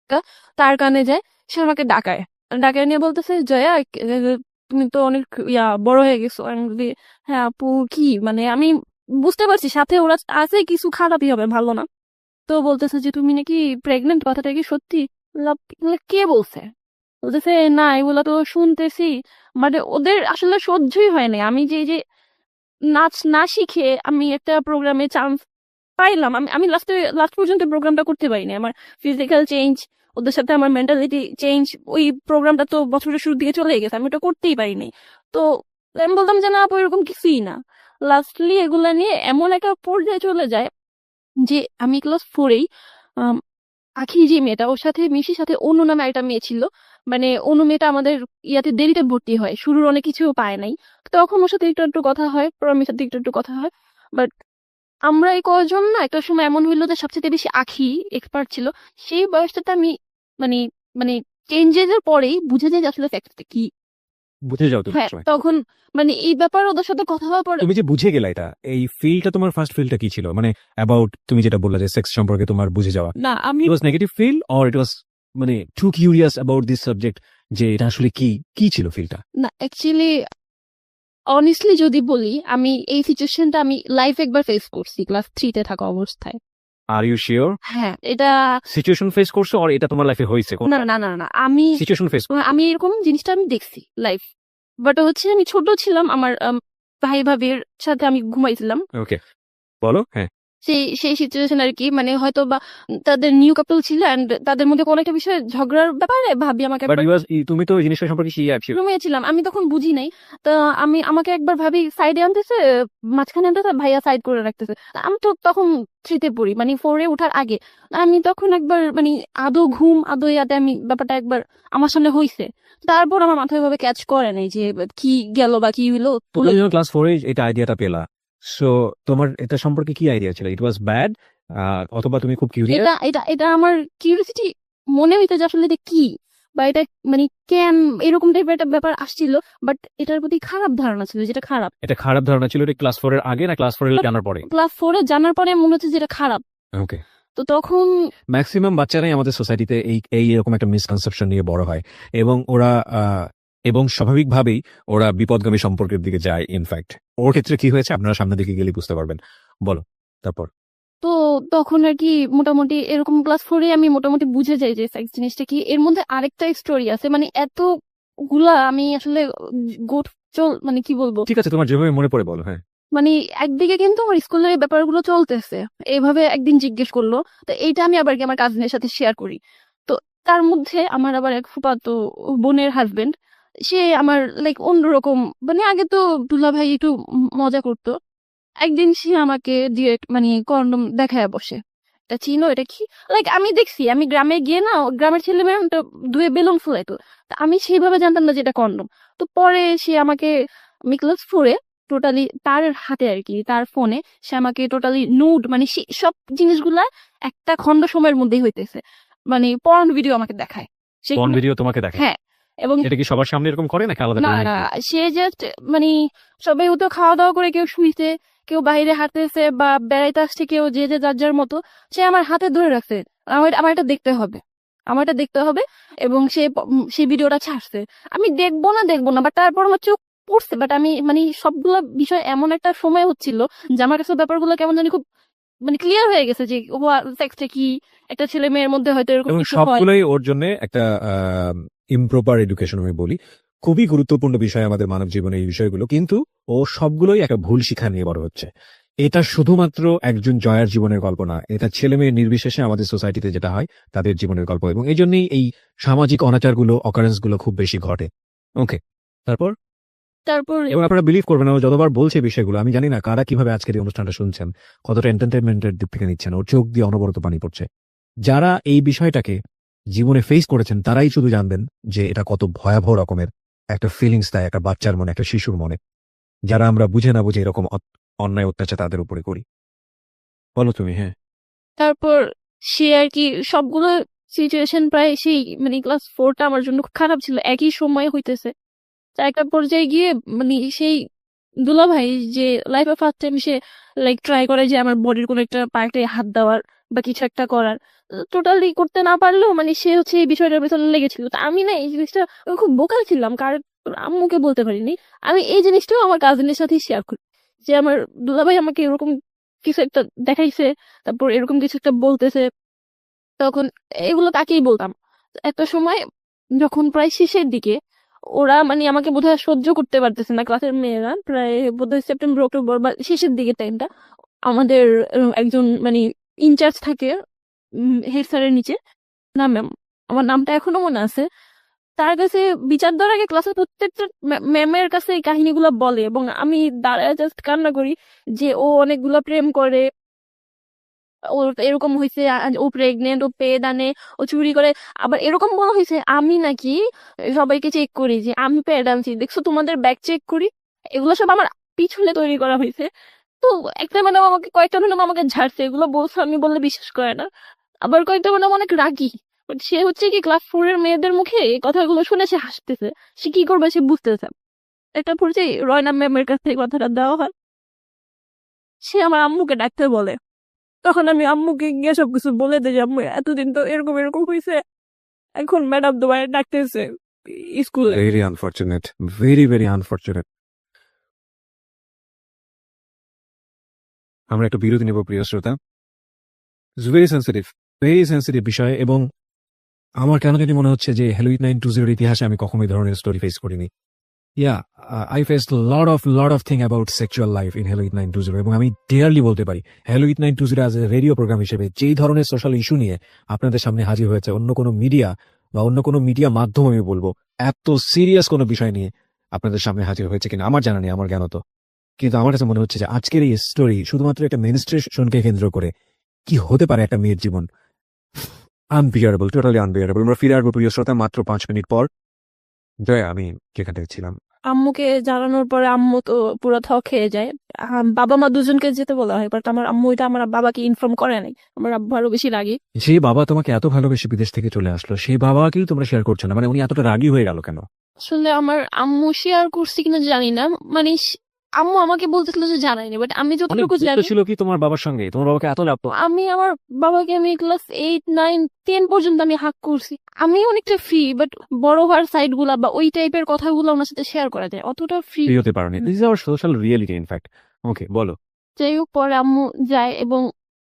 একটা, তার কানে যায়, সে আমাকে ডাকায় নিয়ে বলতেছে, জয়া তুমি তো অনেক বড় হয়ে গেছো। আমি বলি, হ্যাঁ আপু কি, মানে আমি বুঝতে পারছি সাথে ওরা আছে, কিছু খারাপই হবে, ভালো না। তো বলতেছে যে তুমি নাকি প্রেগনেন্ট, কথাটা কি সত্যি? বললাম, কে বলছে? বলতেছে না, এগুলা তো শুনতেছি, মানে ওদের আসলে সহ্যই হয় না। আমি যে নাচ না শিখে আমি একটা প্রোগ্রামে চান্স পাইলাম, আমি আমি লাস্ট পর্যন্ত প্রোগ্রামটা করতে পারিনি। আমার ফিজিক্যাল চেঞ্জ, ওদের সাথে আমার মেন্টালিটি চেঞ্জ, ওই প্রোগ্রামটা তো বছরের শুরুর দিকে চলে গেছে, আমি ওটা করতেই পারিনি। তো আমি বলতাম যে না আপু, এরকম কিছুই না। লাস্টলি এগুলা নিয়ে এমন একটা পর্যায়ে চলে যায় যে আমি ক্লাস 4-এই আখি যে মেয়েটা, ওর সাথে মিশির সাথে অনু নামে একটা মেয়ে ছিল। মানে অনু মেয়েটা আমাদের ইয়াতে দেরিতে ভর্তি হয়, শুরুর অনেক কিছু পায় নাই। তখন ওর সাথে একটু একটু কথা হয়, প্রমির সাথে একটু একটু কথা হয়। বাট আমরা এই কয়জন না, একটা সময় এমন হইলো যে সবচেয়ে বেশি আখি এক্সপার্ট ছিল। সেই বয়সটাতে আমি মানে মানে চেঞ্জেস এর পরেই বুঝে যাই যে আসলে ফ্যাক্টটা কি। বুঝে যাও তুমি হ্যাঁ সময়। তখন মানে এই ব্যাপারে ওদের সাথে কথা হওয়ার পর। তুমি যে বুঝে গেলা এটা, এই ফিলটা তোমার ফার্স্ট ফিলটা কি ছিল? মানে অ্যাবাউট তুমি যেটা বললা যে সেক্স সম্পর্কে তোমার বুঝে যাওয়া, না আমি it was negative feel or it was মানে to curious about this subject, যে এটা আসলে কি কি ছিল ফিলটা? না অ্যাকচুয়ালি অনেস্টলি যদি বলি, আমি এই সিচুয়েশনটা আমি লাইফ একবার ফেস করছি ক্লাস 3-তে থাকা অবস্থায়। Are you sure? হ্যাঁ এটা সিচুয়েশন ফেস করছো আর এটা তোমার লাইফে হয়েছে? না না না না না, আমি সিচুয়েশন ফেস। আমি এরকম জিনিসটা আমি দেখছি লাইফ। বাট হচ্ছে আমি ছোট ছিলাম, আমার ভাই ভাবির সাথে আমি ঘুমাইছিলাম। ওকে, বলো। হ্যাঁ, সেই সেই সিচুয়েশন আর কি, মানে হয়তো বা তাদের নিউ কাপল ছিল এন্ড তাদের মধ্যে কোনো একটা বিষয়ে ঝগড়ার ব্যাপারে ভাবি আমাকে বাট একবার, তুমি তো এই জিনিসটা সম্পর্কে শিওর। রুমে ছিলাম আমি তখন বুঝি নাই। তো আমাকে একবার ভাবি সাইডে আনতেছে, মাঝখানে আনতেছে, ভাইয়া সাইড করে রাখতেছে। তা আমি তো তখন 3-তে পড়ি, মানে 4-এ ওঠার আগে। আমি তখন একবার মানে আদৌ ঘুম আদৌ ইয়াতে আমি ব্যাপারটা একবার আমার সামনে হইছে। তারপর আমার মাথায় ভাবে ক্যাচ করে নাই যে কি গেল বা কি হইলো। তুমি যখন ক্লাস 4-এ এটা আইডিয়াটা পেলা, সো তোমার এটা সম্পর্কে কি আইডিয়া ছিল? ইট ওয়াজ ব্যাড, অথবা তুমি খুব কিউরিয়াস? এটা এটা এটা আমার কিউরিয়াসিটি মনে হইতো যে আসলে এটা কি, বা এটা মানে কেন এরকম টাইপের একটা ব্যাপার আসছিল। বাট এটার প্রতি খারাপ ধারণা ছিল, যেটা খারাপ। এটা খারাপ ধারণা ছিল, এটা ক্লাস 4-এর আগে না ক্লাস 4-এর জানার পরে? ক্লাস 4-এ জানার পরে মনে হচ্ছে যেটা খারাপ। ওকে। তো তখন ম্যাক্সিমাম বাচ্চারাই আমাদের সোসাইটিতে এই এরকম একটা মিসকনসেপশন নিয়ে বড় হয়, এবং ওরা এবং স্বাভাবিকভাবেই ওরা বিপদগামী সম্পর্কের দিকে যায়। ইনফ্যাক্ট ওর ক্ষেত্রে কি হয়েছে আপনারা সামনের দিকে গেলে বুঝতে পারবেন। বলো তারপর। তো তখন আর কি মোটামুটি এরকম ক্লাস 4-এ আমি মোটামুটি বুঝে যাই যে সেক্স জিনিসটা কি। এর মধ্যে আরেকটা স্টোরি আছে, মানে এতগুলা আমি আসলে গোট চল মানে কি বলবো। ঠিক আছে, তোমার যেভাবে মনে পড়ে বলো। হ্যাঁ, মানে একদিকে কিন্তু আমার স্কুলের এই ব্যাপারগুলো চলতেছে, এইভাবে একদিন জিজ্ঞেস করলো। তো এইটা আমি আবার কি আমার কাজিনের সাথে শেয়ার করি। তো তার মধ্যে আমার আবার এক ফুফাতো বোনের হাজবেন্ড, সে আমার লাইক অন্যরকম, মানে আগে তো দুলা ভাই একটু মজা করতো। একদিন সে আমাকে দিয়ে মানে কন্ডম দেখায় বসে, এটা চিনো এটা কি। লাইক আমি দেখছি, আমি গ্রামে গিয়ে না, গ্রামের ছেলে মেয়ে তো ধুয়ে বেলুন ফুলাইতো। তা আমি সেইভাবে জানতাম না যে এটা কন্ডম। তো পরে সে আমাকে, আমি ক্লাস 4-এ টোটালি তার হাতে আর কি, তার ফোনে সে আমাকে টোটালি নুড, মানে সব জিনিসগুলা একটা খন্ড সময়ের মধ্যেই হইতেছে, মানে পর্ন ভিডিও আমাকে দেখায় কোন সেগুলো। ভিডিও তোমাকে দেখে? হ্যাঁ এবং এটা কি সবার সামনে এরকম করে নাকি আলাদা না করে না, নাকি? সে জাস্ট মানে সবাই তো খাওয়া দাওয়া করে কেউ শুইছে, কেউ বাইরে হাঁটতেছে বা বেড়াইতে আসছে, কেউ যে যে যার যার মতো। সে আমার হাতে ধরে রাখছে, আমার আমার এটা দেখতে হবে, আমার এটা দেখতে হবে। এবং সেই ভিডিওটা ছাড়ছে। আমি দেখবো না বাট তারপর আমার চোখ পড়ছে। বাট আমি মানে সবগুলো বিষয় এমন একটা সময় হচ্ছিল যে আমার কাছে ব্যাপারগুলো কেমন জানি খুব মানে ক্লিয়ার হয়ে গেছে যে সেক্সটা কি, একটা ছেলে মেয়ের মধ্যে হয়তো এরকম এবং কিছু হয়। সবগুলোই ওর জন্য একটা ইমপ্রপার এডুকেশন আমি বলি। খুবই গুরুত্বপূর্ণ বিষয় আমাদের মানব জীবনে এই বিষয়গুলো, কিন্তু ও সবগুলোই একটা ভুল শিক্ষা নিয়ে বড় হচ্ছে। এটা শুধুমাত্র একজন জয়ার জীবনের গল্প না, এটা ছেলে মেয়ে নির্বিশেষে আমাদের সোসাইটিতে যেটা হয় তাদের জীবনের গল্প, এবং এই জন্যই এই সামাজিক অনাচারগুলো, অকারেন্স গুলো খুব বেশি ঘটে। ওকে, তারপর। তারপর এবং আপনারা বিলিভ করবেন না, ও যতবার বলছে বিষয়গুলো, আমি জানি না কারা কিভাবে আজকের এই অনুষ্ঠানটা শুনছেন, কতটা এন্টারটেনমেন্টের দিক থেকে নিচ্ছেন, ওর চোখ দিয়ে অনবরত পানি পড়ছে। যারা এই বিষয়টাকে জীবনে ফেস করেছেন তারাই শুধু জানবেন যে এটা কত ভয়াবহ রকমের একটা ফিলিংস দেয় একটা বাচ্চার মনে, একটা শিশুর মনে, যারা আমরা বুঝে না বুঝে এরকম অন্যায় অত্যাচার তাদের উপরে করি। বলো তুমি। হ্যাঁ, তারপর সে আর কি সবগুলো সিচুয়েশন প্রায় সেই মানে ক্লাস 4টা আমার জন্য খুব খারাপ ছিল, একই সময়ে হইতেছে। তা একটা পর্যায়ে গিয়ে মানে সেই দুলাভাই যে লাইফে ফার্স্ট টাইম সে লাইক ট্রাই করে যে আমার বডির কোনো একটা পার্টে হাত দেওয়ার বা কিছু একটা করার, টোটালি করতে না পারলেও মানে সে হচ্ছে এই বিষয়টার পেছনে লেগেছিল। তো আমি না এই জিনিসটা আমি খুব বোকা ছিলাম, কারণ আম্মুকে বলতে পারিনি। আমি এই জিনিসটাও আমার কাজিনের সাথে শেয়ার করি যে আমার দুলাভাই আমাকে এরকম কিছু একটা দেখাইছে, তারপর এরকম কিছু একটা বলতেছে। তখন এগুলো তাকেই বলতাম। একটা সময় যখন প্রায় শেষের দিকে ওরা মানে আমাকে বোধহয় সহ্য করতে পারতেছে না, ক্লাসের মেয়েরা, প্রায় বোধহয় সেপ্টেম্বর অক্টোবর বা শেষের দিকে টাইমটা, আমাদের একজন মানে ইনচার্জ থাকে হেড স্যারের নিচে, না ম্যাম, আমার নামটা এখনো মনে আছে, তার কাছে বিচার দেওয়ার আগে ক্লাসের প্রত্যেকটা ম্যামের কাছে এই কাহিনীগুলো বলে, এবং আমি দাঁড়ায় জাস্ট কান্না করি যে ও অনেকগুলা প্রেম করে, ওর এরকম হয়েছে, ও প্রেগনেন্ট, ও পেট আনে, ও চুরি করে। আবার এরকম বলা হয়েছে আমি নাকি সবাইকে চেক করি যে আমি প্যাড আনছি, দেখছো তোমাদের ব্যাগ চেক করি। এগুলো সব আমার পিছনে তৈরি করা হয়েছে। তো একটা ম্যাডাম আমাকে, কয়েকটা ম্যাডাম আমাকে ঝাড়ছে, এগুলো বলছে, আমি বললে বিশ্বাস করে না। আবার কয়েকটা ম্যাডাম অনেক রাগী, বাট সে হচ্ছে কি ক্লাস 4 এর মেয়েদের মুখে এই কথাগুলো শুনে সে হাসতেছে, সে কি করবে সে বুঝতেছে। একটা পরিচয় রয়না ম্যামের কাছ থেকে কথাটা দেওয়া হয়, সে আমার আম্মুকে ডাকতে বলে। তখন আমি আম্মুকে গিয়ে সবকিছু বলে দিই যে আম্মু এতদিন তো এরকম এরকম হয়েছে, এখন ম্যাডাম তোমার ডাকতেছে স্কুলে। Very unfortunate, very very unfortunate. আমরা একটু বিরতি নেব প্রিয় শ্রোতা। ভেরি সেন্সিটিভ বিষয়, এবং আমার কেন জানি মনে হচ্ছে যে হ্যালোইড 920 ইতিহাসে আমি কখনো এই ধরনের স্টোরি ফেস করিনি। I faced lot of thing about sexual life in Hello It 920, এবং আমি ডেয়ারলি বলতে পারি Hello It 920 as a radio program হিসেবে যেই ধরনের সোশ্যাল ইস্যু নিয়ে আপনাদের সামনে হাজির হয়েছে, অন্য কোনো মিডিয়া বা অন্য কোনো মিডিয়া মাধ্যম আমি বলবো এত সিরিয়াস কোনো বিষয় নিয়ে আপনাদের সামনে হাজির হয়েছে কিনা আমার জানা নেই, আমার জ্ঞান তো। কিন্তু আমার কাছে মনে হচ্ছে যে আজকের এই স্টোরি শুধুমাত্র একটা মেনস্ট্রেশনকে কেন্দ্র করে কি হতে পারে একটা মেয়ের জীবন, আনবিয়ারেবল, টোটালি আনবিয়ারেবল। আমরা ফিরে আসবো প্রিয় শ্রোতা মাত্র 5 মিনিট পর। জয়া, আমি যেখান থেকে ছিলাম। আম্মুকে জানানোর পরে আম্মু তো পুরো খেয়ে যায়। বাবা মা দুজনকে যেতে বলা হয়, বাট আমার আম্মু এটা আমার বাবাকে ইনফর্ম করে নাই। আমার আব্বু আরো বেশি রাগী। সেই বাবা তোমাকে এত ভালোবেসে বিদেশ থেকে চলে আসলো, সেই বাবাকেই তোমরা শেয়ার করছো না, মানে উনি এতটা রাগী হয়ে গেল কেন? আসলে আমার আম্মু শেয়ার করছি কিনা জানি না, মানে আম্মু আমাকে বলতেছিল যে জানাইনি, বাট আমি অনেক যতটুকু যুক্ত জানি, ছিল কি তোমার বাবার সঙ্গে? তোমার বাবাকে এত লাগতো? আমি আমার বাবাকে আমি ক্লাস 8, 9, 10 পর্যন্ত আমি হাক করছি। আমি অনেকটা ফ্রি, বাট বড় হওয়ার সাইড গুলা বা ওই টাইপের কথাগুলো ওনার সাথে শেয়ার করা যায়, অতটা ফ্রি ফ্রি হতে পারোনি। This is our social reality in fact. Okay, বলো। যাই হোক, পরে আম্মু যায় এবং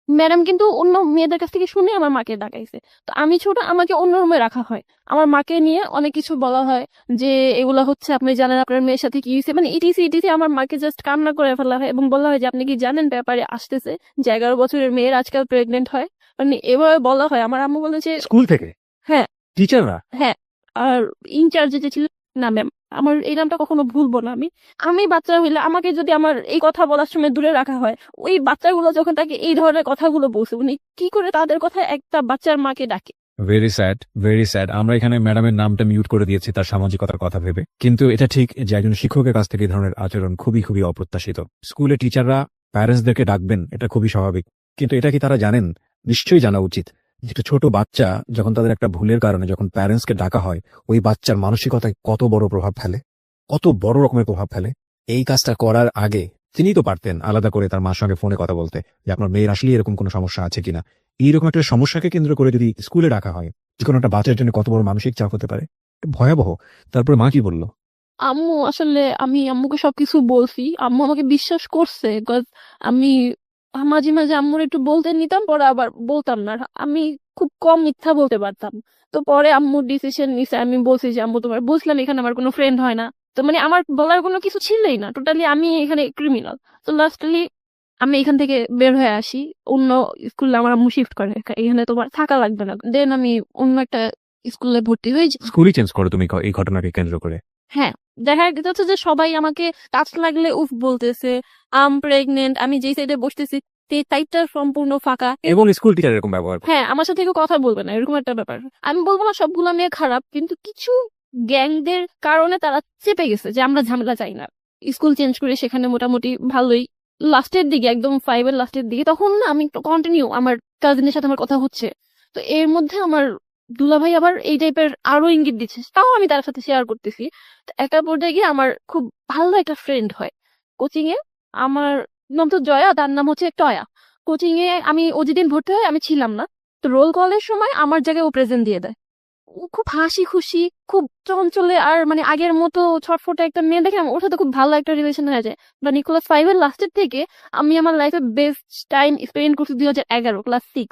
ম্যাডাম কিন্তু অন্য মেয়েদের কাছ থেকে শুনে আমার মাকে ডাকাইছে। তো আমি ছোট, আমাকে অন্য রুমে রাখা হয়, আমার মাকে নিয়ে অনেক কিছু বলা হয় যে এগুলা হচ্ছে আপনি জানেন আপনার মেয়ের সাথে কি হয়েছে, মানে ইটিসি ইটিসি। আমার মাকে জাস্ট কান্না করে ফেলা হয় এবং বলা হয় যে আপনি কি জানেন ব্যাপারে আসতেছে যে 11 বছরের মেয়ের আজকাল প্রেগনেন্ট হয়, মানে এভাবে বলা হয়। আমার আম্মু বলেছে স্কুল থেকে? হ্যাঁ, টিচাররা? হ্যাঁ। আর ইনচার্জ যে ছিল, না ম্যাম, আমার এই নামটা কখনো ভুলবো না। আমি আমি বাচ্চা হইলে আমাকে যদি আমার এই কথা বলার সময় দূরে রাখা হয়, ওই বাচ্চাগুলো যখন তাকে এই ধরনের কথাগুলো বলছে, উনি কি করে তাদের কথা একটা বাচ্চার মাকে ডাকে? Very sad, very sad. আমরা এখানে ম্যাডামের নামটা মিউট করে দিয়েছি তার সামাজিকতার কথা ভেবে, কিন্তু এটা ঠিক যে একজন শিক্ষকের কাছ থেকে এই ধরনের আচরণ খুবই খুবই অপ্রত্যাশিত। স্কুলে টিচাররা প্যারেন্টসদেরকে ডাকবেন, এটা খুবই স্বাভাবিক, কিন্তু এটা কি তারা জানেন? নিশ্চয়ই জানা উচিত যে একটা ছোট বাচ্চা যখন তাদের একটা ভুলের কারণে যখন প্যারেন্টসকে ডাকা হয়, ওই বাচ্চার মানসিকতায় কত বড় প্রভাব ফেলে, কত বড় রকমের প্রভাব ফেলে। এই কাজটা করার আগে তিনি তো পারতেন আলাদা করে তার মার সঙ্গে ফোনে কথা বলতে যে আপনার মেয়ের আসলে এরকম কোনো সমস্যা আছে কিনা। এইরকম একটা সমস্যাকে কেন্দ্র করে যদি স্কুলে ডাকা হয়, যে কোনো একটা বাচ্চার জন্য কত বড় মানসিক চাপ হতে পারে, এটা ভয়াবহ। তারপরে মা কি বললো? আম্মু আসলে, আমি আম্মুকে সবকিছু বলছি, আম্মু আমাকে বিশ্বাস করছে, বিকজ আমি মাঝে মাঝে আম্মুর একটু বলতে নিতাম, পরে আবার বলতাম না। আমি খুব কম মিথ্যা বলতে পারতাম। তো পরে আম্মু ডিসিশন নিছে, আমি বলছি যে আম্মু তোমার বুঝলাম এখানে আমার কোনো ফ্রেন্ড হয় না, তো মানে আমার বলার কোনো কিছু ছিলই না, টোটালি আমি এখানে ক্রিমিনাল। তো লাস্টলি আমি এখান থেকে বের হয়ে আসি, অন্য স্কুলে আমার আম্মু শিফট করে, এখানে তোমার থাকা লাগবে না। দেন আমি অন্য একটা স্কুলে ভর্তি হয়ে যাই। স্কুলই চেঞ্জ করো তুমি এই ঘটনাকে কেন্দ্র করে? হ্যাঁ, দেখা যাচ্ছে যে সবাই আমাকে কাজ লাগলে উফ বলতেছে, আম প্রেগনেন্ট, আমি যেই সাইডে বসতেছি সাইডটা সম্পূর্ণ ফাঁকা। এবং স্কুল টিচার এরকম ব্যবহার করে? হ্যাঁ, আমার সাথে কেউ কথা বলবে না, এরকম একটা ব্যাপার। আমি বলবো না সবগুলো মেয়ে খারাপ, কিন্তু কিছু গ্যাংদের কারণে তারা চেপে গেছে যে আমরা ঝামেলা চাই না। স্কুল চেঞ্জ করে সেখানে মোটামুটি ভালোই, লাস্টের দিকে একদম 5 এর লাস্টের দিকে, তখন না আমি কন্টিনিউ আমার কাজিনের সাথে আমার কথা হচ্ছে। তো এর মধ্যে আমার দুলাভাই আবার এই টাইপের আরো ইঙ্গিত দিচ্ছে, তাও আমি তার সাথে শেয়ার করতেছি। তো একটা পর্যায়ে গিয়ে আমার খুব ভালো একটা ফ্রেন্ড হয়, কোচিং এ আমার নাম তো জয়া, তার নাম হচ্ছে টয়া। কোচিং এ ও যেদিন ভর্তি হয় আমি ছিলাম না, তো রোল কলের সময় আমার জায়গায় ও প্রেজেন্ট দিয়ে দেয়। ও খুব হাসি খুশি, খুব চঞ্চলে, আর মানে আগের মতো ছটফটে একটা মেয়ে দেখে ওর সাথে খুব ভালো একটা রিলেশন হয়ে যায়। মানে ক্লাস 5 এর লাস্টের থেকে আমি আমার লাইফে বেস্ট টাইম স্পেন্ড করছি 2011 ক্লাস 6।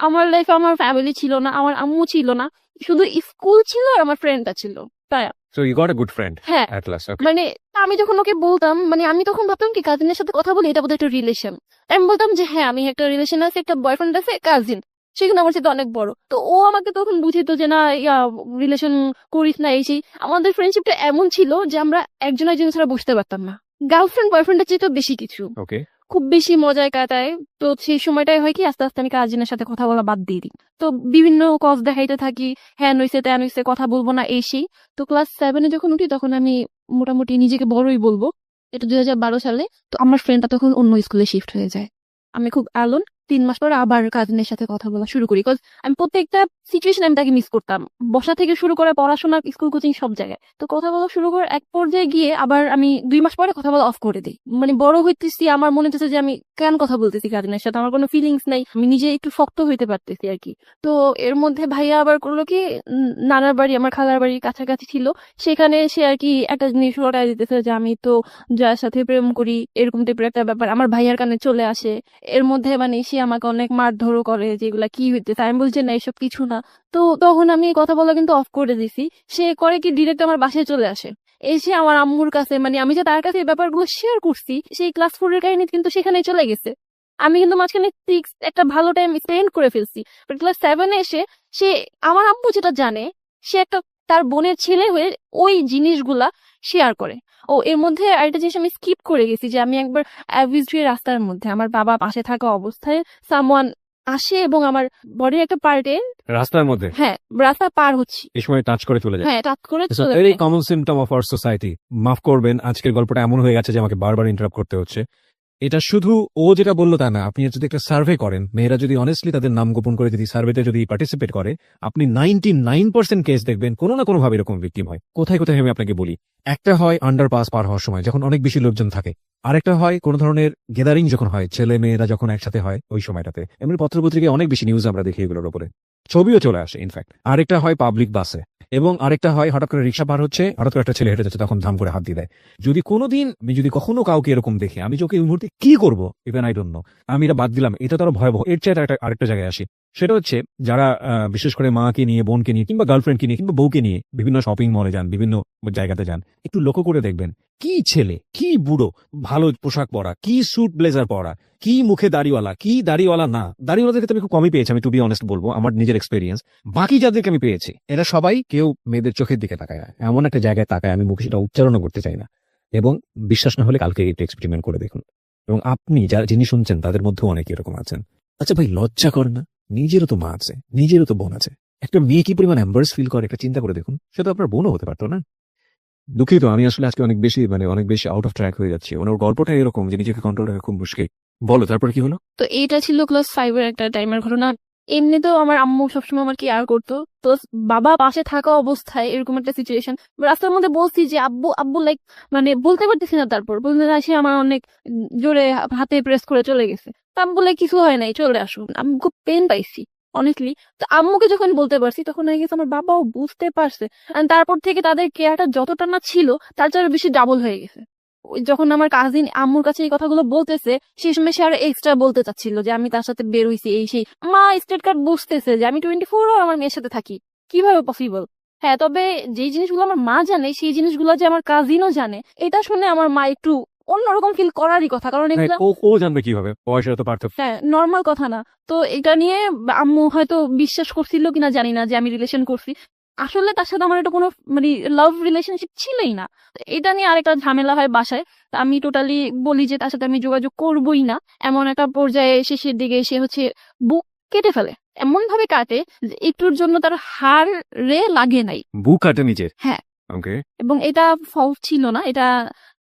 আমার লাইফে আমার ফ্যামিলি ছিল না, আমার আম্মু ছিল না, শুধু স্কুল ছিল আর আমার ফ্রেন্ডটা ছিল। তাই so you got a good friend হ্যাঁ, অ্যাট লাস্ট। ওকে। মানে আমি যখন ওকে বলতাম, মানে আমি তখন ভাবতাম কি কাজিনের সাথে কথা বলি এটা বোধহয় একটা রিলেশন। আমি বলতাম যে হ্যাঁ আমি একটা রিলেশন আছে, একটা বয়ফ্রেন্ড আছে, কাজিন, সেখানে আমার সাথে অনেক বড়। তো ও আমাকে তখন বুঝিত যে না, ইয়া রিলেশন করিস না, এই সেই। আমাদের ফ্রেন্ডশিপটা এমন ছিল যে আমরা একজন একজনের ছাড়া বুঝতে পারতাম না। গার্লফ্রেন্ড বয়ফ্রেন্ডের চেয়ে তো বেশি কিছু, ওকে। খুব বেশি মজায় কাটায়। তো সেই সময়টাই হয় কি আস্তে আস্তে আমি কাজিনের সাথে কথা বলা বাদ দিয়ে দিই। তো বিভিন্ন কজ দেখাইতে থাকি, হ্যাঁ নইছে ত্যান হইছে, কথা বলবো না, এই সেই। তো ক্লাস 7 যখন উঠি তখন আমি মোটামুটি নিজেকে বড়ই বলবো, এটা 2012 সালে। তো আমার ফ্রেন্ডটা তখন অন্য স্কুলে শিফট হয়ে যায়। আমি খুব অ্যালোন। 3 মাস পর আবার কাজিনের সাথে কথা বলা শুরু করি, বিকজ আমি প্রত্যেকটা সিচুয়েশন আমি তাকে মিস করতাম, বসা থেকে শুরু করে পড়াশোনা, স্কুল, কোচিং সব জায়গায়। তো কথা বলা শুরু করে এক পর্যায়ে গিয়ে আবার আমি 2 মাস পরে কথা বলা অফ করে দিই। মানে বড় হইতেছি, আমার মনে হচ্ছে যে আমি কেন কথা বলতেছি কাজিনের সাথে, আমার কোনো ফিলিংস নাই, আমি নিজে একটু শক্ত হইতে পারতেছি আর কি। তো এর মধ্যে ভাইয়া আবার করলো কি, নানার বাড়ি আমার খালার বাড়ির কাছাকাছি ছিল, সেখানে সে আর কি একটা জিনিস ঘটায় দিতেছে যে আমি তো যার সাথে প্রেম করি, এরকম টাইপের একটা ব্যাপার আমার ভাইয়ার কানে চলে আসে। এর মধ্যে মানে সে আমাকে অনেক মারধরও করে, যেগুলা কি হইতেছে। আমি বলছি না এসব কিছু না। তো তখন আমি কথা বলা কিন্তু অফ করে দিছি। সে করে কি ডিরেক্ট আমার বাসায় চলে আসে, এসে আমার আম্মুর কাছে, মানে আমি যে তার কাছে এই ব্যাপারগুলো শেয়ার করছি সেই ক্লাস 4 এর কাহিনী কিন্তু সেখানে চলে গেছে। আমি কিন্তু মাঝখানে 6 একটা ভালো টাইম স্পেন্ড করে ফেলছি, বাট ক্লাস 7 এসে সে, আমার আম্মু যেটা জানে, সে একটা তার বোনের ছেলে হয়ে ওই জিনিসগুলা শেয়ার করে। ও এর মধ্যে আরেকটা জিনিস আমি স্কিপ করে গেছি, যে আমি একবার অ্যাভিস্ট্রি রাস্তার মধ্যে আমার বাবা পাশে থাকা অবস্থায় সামওয়ান আসে এবং আমার বডির একটা পার্টে, রাস্তার মধ্যে হ্যাঁ রাস্তা পার হচ্ছি, এই সময় টাচ করে চলে যায়। হ্যাঁ টাচ করে It's a চলে very যায়। common symptom of our society. মাফ করবেন, আজকের গল্পটা এমন হয়ে গেছে যে আমাকে বারবার ইন্টারাপ্ট করতে হচ্ছে। এটা শুধু ও যেটা বললো তা না, আপনি যদি একটা সার্ভে করেন, মেয়েরা যদি অনেস্টলি তাদের নাম গোপন করে যদি সার্ভেতে যদি পার্টিসিপেট করে, আপনি 99% কেস দেখবেন কোনো না কোনো ভাবে এরকম ভিকটিম হয়। কোথায় কোথায় আমি আপনাকে বলি, একটা হয় আন্ডারপাস পার হওয়ার সময় যখন অনেক বেশি লোকজন থাকে, আরেকটা হয় কোনো ধরনের গ্যাদারিং যখন হয়, ছেলে মেয়েরা যখন একসাথে হয় ওই সময়টাতে। এমনি পত্রপত্রিকায় অনেক বেশি নিউজ আমরা দেখি এগুলোর উপরে, ছবিও চলে আসে ইনফ্যাক্ট। আরেকটা হয় পাবলিক বাসে, এবং আরেকটা হয় হঠাৎ করে রিক্সা পার হচ্ছে, হঠাৎ করে একটা ছেলে হেঁটে যাচ্ছে, তখন ধাম করে হাত দিয়ে দেয়। আমি যদি কখনো কাউকে এরকম দেখি, আমি চোখে এই মুহূর্তে কি করবো ইভেন আই ডোন্ট নো। আমি এটা বাদ দিলাম, এটা তো আরো ভয়াবহ। এর চেয়ে আরেকটা জায়গায় আসি, সেটা হচ্ছে যারা বিশেষ করে মাকে নিয়ে, বোনকে নিয়ে, কিংবা গার্লফ্রেন্ডকে নিয়ে, কিংবা বউকে নিয়ে বিভিন্ন শপিং মলে যান, বিভিন্ন জায়গাতে যান, একটু লক্ষ্য করে দেখবেন কি ছেলে, কি বুড়ো, ভালো পোশাক পরা, কি স্যুট ব্লেজার পরা, কি মুখে দাড়িওয়ালা, কি দাড়িওয়ালা না। দাড়িওয়ালাদেরকে তো আমি খুব কমই পেয়েছি, আমি টু বি অনেস্ট বলবো, আমার নিজের এক্সপেরিয়েন্স। বাকি যাদেরকে আমি পেয়েছি এরা সবাই কেউ মেয়েদের চোখের দিকে তাকায় না, এমন একটা জায়গায় তাকায় আমি মুখে সেটা উচ্চারণও করতে চাই না। এবং বিশ্বাস না হলে কালকে এটা এক্সপেরিমেন্ট করে দেখুন। এবং আপনি যারা যিনি শুনছেন তাদের মধ্যেও অনেকে এরকম আছেন। আচ্ছা ভাই, লজ্জা করে না? নিজেরও তো মা আছে, নিজেরও তো বোন আছে। একটা মেয়ে কি পরিমাণ এম্বারেস ফিল করে একটা চিন্তা করে দেখুন। সে তো আপনার বোনও হতে পারতো না? দুঃখিত, আমি আসলে আজকে অনেক বেশি আউট অফ ট্র্যাক হয়ে যাচ্ছি। ওর গল্পটা এরকম যে নিজেকে কন্ট্রোল রাখা খুব মুশকিল। বলো তারপর কি হলো? তো এইটা ছিল ক্লাস 5 এর একটা টাইমের ঘটনা। এমনিতেও আমার আম্মু সবসময় আমার কেয়ার করতো, তো বাবা পাশে থাকা অবস্থায় এরকম একটা সিচুয়েশন রাস্তার মধ্যে বলছি যে আব্বু আব্বু, লাইক মানে বলতে পারতেছি না, তারপর বলতে সে আমার অনেক জোরে হাতে প্রেস করে চলে গেছে। তো আম্মু বলে কিছু হয় নাই, চলে আসুন। আমি খুব পেন পাইছি অনেকলি। তো আম্মুকে যখন বলতে পারছি তখন হয়ে গেছে আমার বাবাও বুঝতে পারছে, আর তারপর থেকে তাদের কেয়ারটা যতটা না ছিল তার চেয়ে আরো বেশি ডাবল হয়ে গেছে। যখন আমার কাজিন আম্মুর কাছে এই কথাগুলো বলতেছে, সেই সময় সে আরো এক্সট্রা বলতে চাচ্ছিল যে আমি তার সাথে বের হইছি, এই সেই। মা স্টেট কার্ড বুঝতেছে যে আমি 24 আওয়ার আমার মেয়ের সাথে থাকি, কিভাবে পসিবল। হ্যাঁ, তবে যে জিনিসগুলো আমার মা জানে সেই জিনিসগুলো যে আমার কাজিনও জানে, এটা শুনে আমার মা একটু অন্যরকম ফিল করারই কথা, কারণ এগুলো ও জানবে কিভাবে? বয়সের তো পার্থক্য। হ্যাঁ নর্মাল কথা না। তো এটা নিয়ে আম্মু হয়তো বিশ্বাস করছিল কিনা জানি না যে আমি রিলেশন করছি। আসলে তার সাথে আমার এটা কোনো মানে লাভ রিলেশনশিপ ছিলই না। তো এটা নিয়ে আরেকটা ঝামেলা হয় বাসায়। তো আমি টোটালি বলি যে তার সাথে আমি যোগাযোগ করবই না। এমন একটা পর্যায়ে শেষের দিকে সে হচ্ছে বুক কেটে ফেলে, এমন ভাবে কাটে যে একটুর জন্য তার হাড়ে লাগে নাই। বুক কাটে নিজের? হ্যাঁ। ওকে। এবং এটা ফলস ছিল না, এটা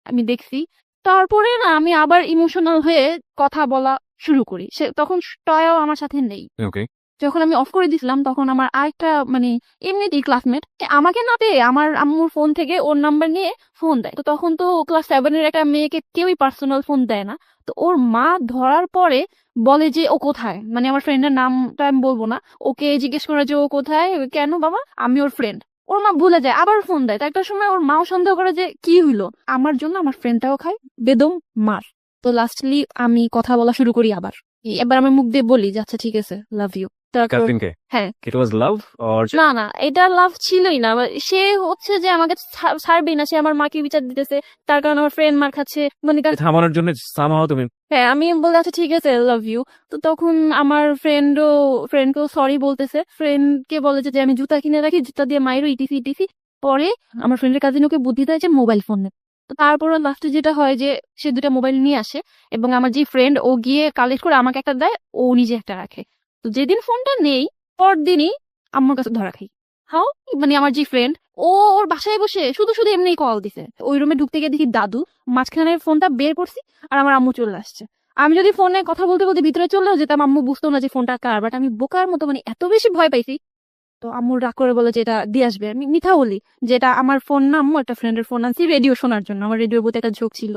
আমি দেখছি। তারপরে না আমি আবার ইমোশনাল হয়ে কথা বলা শুরু করি, সে তখন টয়াও আমার সাথে নেই। ওকে। যখন আমি অফ করে দিছিলাম তখন আমার আরেকটা মানে এমনিতেই ক্লাসমেট আমাকে না পেয়ে আমার আম্মুর ফোন থেকে ওর নাম্বার নিয়ে ফোন দেয়। তো তখন তো ক্লাস 7 এর একটা মেয়েকে কেউই পার্সোনাল ফোন দেয় না। তো ওর মা ধরার পরে বলে যে ও কোথায়, মানে আমার ফ্রেন্ডের নামটা আমি বলবো না, ওকে জিজ্ঞেস করে যে ও কোথায়, কেন বাবা, আমি ওর ফ্রেন্ড। ওর মা ভুলে যায়, আবার ফোন দেয়। তো একটা সময় ওর মাও সন্দেহ করে যে কি হইলো, আমার জন্য আমার ফ্রেন্ডটাও খায় বেদম মার। তো লাস্টলি আমি কথা বলা শুরু করি আবার। এবার আমি মুখ দিয়ে বলি যে আচ্ছা ঠিক আছে, লাভ ইউ। তারপর কাজিনকে হ্যাঁ, ইট ওয়াজ লাভ অর না না, এটা লাভ ছিলই না। সে হচ্ছে যে আমাকে ছাড়বেই না, সে আমার মাকে বিচার দিতেছে, তার কারণে আমার ফ্রেন্ড মার খাচ্ছে, মানে থামানোর জন্য সামহাও তুমি হ্যাঁ আমি বলে আচ্ছা ঠিক আছে লাভ ইউ। তো তখন আমার ফ্রেন্ডকেও সরি বলতেছে, ফ্রেন্ডকে বলে যে আমি জুতা কিনে রাখি, জুতা দিয়ে মাইরো ইটিসি ইটিসি। পরে আমার ফ্রেন্ডের কাজিন ওকে বুদ্ধি দেয় যে মোবাইল ফোন নে। তো তারপরে লাস্টে যেটা হয় যে সে দুটা মোবাইল নিয়ে আসে, এবং আমার যে ফ্রেন্ড ও গিয়ে কালেক্ট করে আমাকে একটা দেয়, ও নিজে একটা রাখে। তো যেদিন ফোনটা নেই পরদিনই আম্মুর কাছে ধরা খাই। হাও, মানে আমার যে ফ্রেন্ড ও ওর বাসায় বসে শুধু শুধু এমনি কল দিছে, ওই রুমে ঢুকতে গিয়ে দেখি দাদু, মাঝখানে ফোনটা বের করছি আর আমার আম্মু চলে আসছে। আমি যদি ফোনে কথা বলতে বলতে ভিতরে চলেও যেতাম, আম্মু বুঝতো না যে ফোনটা কার, বাট আমি বোকার মতো মানে এত বেশি ভয় পাইছি। তো আম্মু রাগ করে বলে যে এটা দিয়ে আসবে। আমি মিথ্যা বলি যে এটা আমার ফোন না, আম্মু একটা ফ্রেন্ডের ফোন আনছি রেডিও শোনার জন্য, আমার রেডিওর প্রতি একটা ঝোঁক ছিল।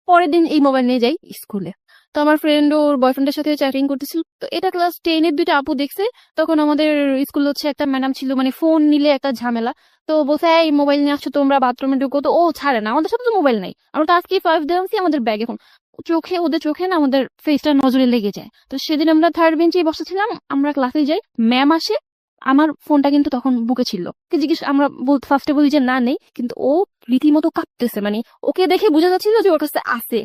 পরের দিন এই মোবাইল নিয়ে যাই স্কুলে। তো আমার ফ্রেন্ড ওর বয়ফ্রেন্ডের সাথে চ্যাটিং করতেছিল। তো এটা ক্লাস 10 এর দুইটা আপু দেখছে। তখন আমাদের স্কুল হচ্ছে একটা ম্যাডাম ছিল, মানে ফোন নিলে একটা ঝামেলা। তো বলছে এই মোবাইল নিয়ে আসছো তোমরা, বাথরুমে ঢুকো। তো ও ছাড়ে না, আমাদের সাথে তো মোবাইল নাই, আমরা তো আজকে 5 দিয়ে আনছি আমাদের ব্যাগে ফোন। ওদের চোখে না আমাদের ফেসটা নজরে লেগে যায়। তো সেদিন আমরা থার্ড বেঞ্চে বসেছিলাম, আমরা ক্লাসে যাই, ম্যাম আসে, আমার ফোনটা কিন্তু তখন বুকে ছিল। ওকে জিজ্ঞেস, আমরা ফার্স্টে বলি যে না নেই, কিন্তু ও রীতিমতো কাঁপতেছে, মানে ওকে দেখে বোঝা যাচ্ছিল যে ওর কাছে আছে।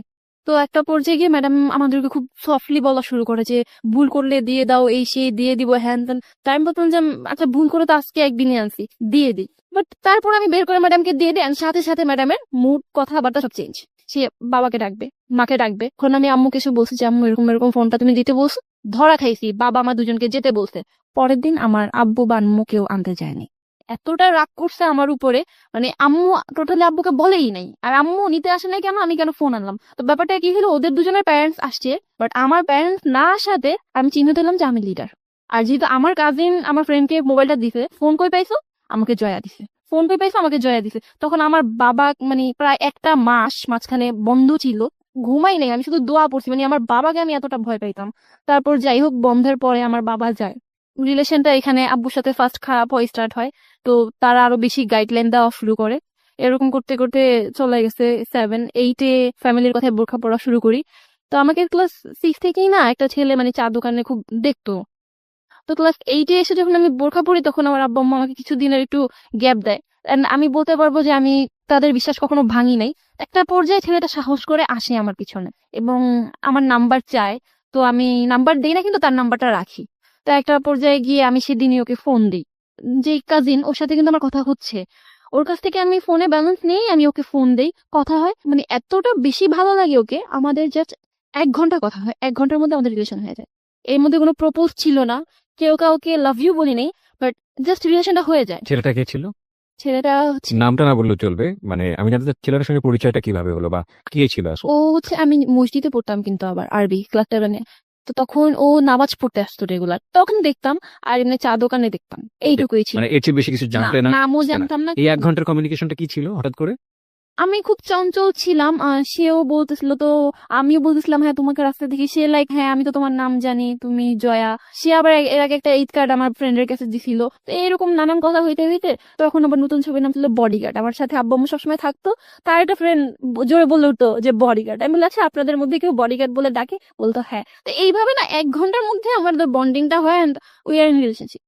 তো একটা পর্যায়ে গিয়ে ম্যাডাম আমাদেরকে খুব সফটলি বলা শুরু করে যে ভুল করলে দিয়ে দাও, এই সেই দিয়ে দিব হ্যান ত্যান। তাই আমি বলতাম যে আচ্ছা ভুল করে তো আজকে একদিনে আনছি, দিয়ে দিই। বাট তারপর আমি বের করে ম্যাডামকে দিয়ে দিই, and সাথে সাথে ম্যাডামের মুড কথাবার্তা সব চেঞ্জ। সে বাবাকে ডাকবে, মাকে ডাকবে। এখন আমি আম্মুকে এসে বলছি যে আম্মু এরকম এরকম ফোনটা তুমি দিতে বলছো, ধরা খাইছি, বাবা মা দুজনকে যেতে বলছে। পরের দিন আমার আব্বু বা আম্মু কেউ আনতে যায়নি। এতটা রাগ করছে আমার উপরে, মানে আম্মু টোটালি আব্বুকে বলেই নাই, আর আম্মু নিতে আসে নাই কেন, আমি কেন ফোন আনলাম। তো ব্যাপারটা কি হলো, ওদের দুজনের প্যারেন্টস আসছে, বাট আমার প্যারেন্টস না আসাতে আমি চিহ্নিত হলাম যে আমি লিডার। আর যেহেতু আমার কাজিন আমার ফ্রেন্ডকে মোবাইলটা দিছে, ফোন কই পাইছো, আমাকে জয়া দিছে, ফোন কই পাইছো, আমাকে জয়া দিছে। তখন আমার বাবা মানে প্রায় একটা মাস মাঝখানে বন্ধ ছিল, ঘুমাই নাই, আমি শুধু দোয়া পড়ছি, মানে আমার বাবাকে আমি এতটা ভয় পাইতাম। তারপর যাই হোক বন্ধের পরে আমার বাবা যায়, রিলেশনটা এখানে আব্বুর সাথে ফার্স্ট খারাপ হয়ে স্টার্ট হয়। তো তারা আরো বেশি গাইডলাইন দেওয়া শুরু করে। এরকম করতে করতে চলে গেছে 7-8-এ ফ্যামিলির কথায় বোরখা পড়া শুরু করি। তো আমাকে ক্লাস 6 থেকেই না একটা ছেলে মানে চা দোকানে খুব দেখতো। তো ক্লাস 8-এ এসে যখন আমি বোরখা পড়ি তখন আমার আব্বু আম্মা আমাকে কিছুদিনের একটু গ্যাপ দেয়। And আমি বলতে পারবো যে আমি তাদের বিশ্বাস কখনো ভাঙি নাই। একটা পর্যায়ে ছেলেটা সাহস করে আসে আমার পিছনে এবং আমার নাম্বার চায়। তো আমি নাম্বার দেই না, কিন্তু তার নাম্বারটা রাখি। তো একটা পর্যায়ে গিয়ে আমি সেদিনই ওকে ফোন দিই। যে কাজিন, ওর সাথে কিন্তু আমার কথা হচ্ছে, ওর কাছ থেকে আমি ফোনে ব্যালেন্স নেই, আমি ওকে ফোন দেই, কথা হয়। মানে এতটা বেশি ভালো লাগে ওকে, আমাদের জাস্ট 1 ঘন্টা কথা হয়, 1 ঘন্টার মধ্যে আমাদের রিলেশন হয়ে যায়। এর মধ্যে কোনো প্রপোজ ছিল না, কেউ কাউকে লাভ ইউ বলি নেই, বাট জাস্ট রিলেশনটা হয়ে যায়। ছেলেটা কে ছিল? ছেলেটা হচ্ছে, নামটা না বললেও চলবে, মানে আমি জানতে চাই ছেলেটার সঙ্গে পরিচয়টা কিভাবে হলো বা কে ছিল আসলে? ও হচ্ছে, আমি মসজিদে পড়তাম কিন্তু আবার আরবি ক্লাস 7-এ। তো তখন ও নামাজ পড়তে আসতো রেগুলার, তখন দেখতাম। আর এমনি চা দোকানে দেখতাম, এইটুকুই ছিল। মানে এর চেয়ে বেশি কিছু জানতে না? নামও জানতাম না। এই 1 ঘন্টার কমিউনিকেশনটা কি ছিল হঠাৎ করে? আমি খুব চঞ্চল ছিলাম, সেও বলতেছিল, তো আমিও বলতেছিলাম হ্যাঁ তোমাকে রাস্তা দেখি। সে লাইক হ্যাঁ আমি তো তোমার নাম জানি, তুমি জয়া। সে আবার এর আগে একটা 8 কার্ড আমার ফ্রেন্ডের কাছে দিছিল। তো এরকম নানান কথা হইতে হইতে তখন আবার নতুন ছবির নাম ছিল বডিগার্ড। আমার সাথে আব্বু আম্মু সবসময় থাকতো, তার একটা ফ্রেন্ড জোরে বলে উঠতো যে বডিগার্ড। আমি বলছি আচ্ছা আপনাদের মধ্যে কেউ বডিগার্ড বলে ডাকে? বলতো হ্যাঁ। তো এইভাবে না 1 ঘন্টার মধ্যে আমাদের বন্ডিংটা হয়, and we are in relationship.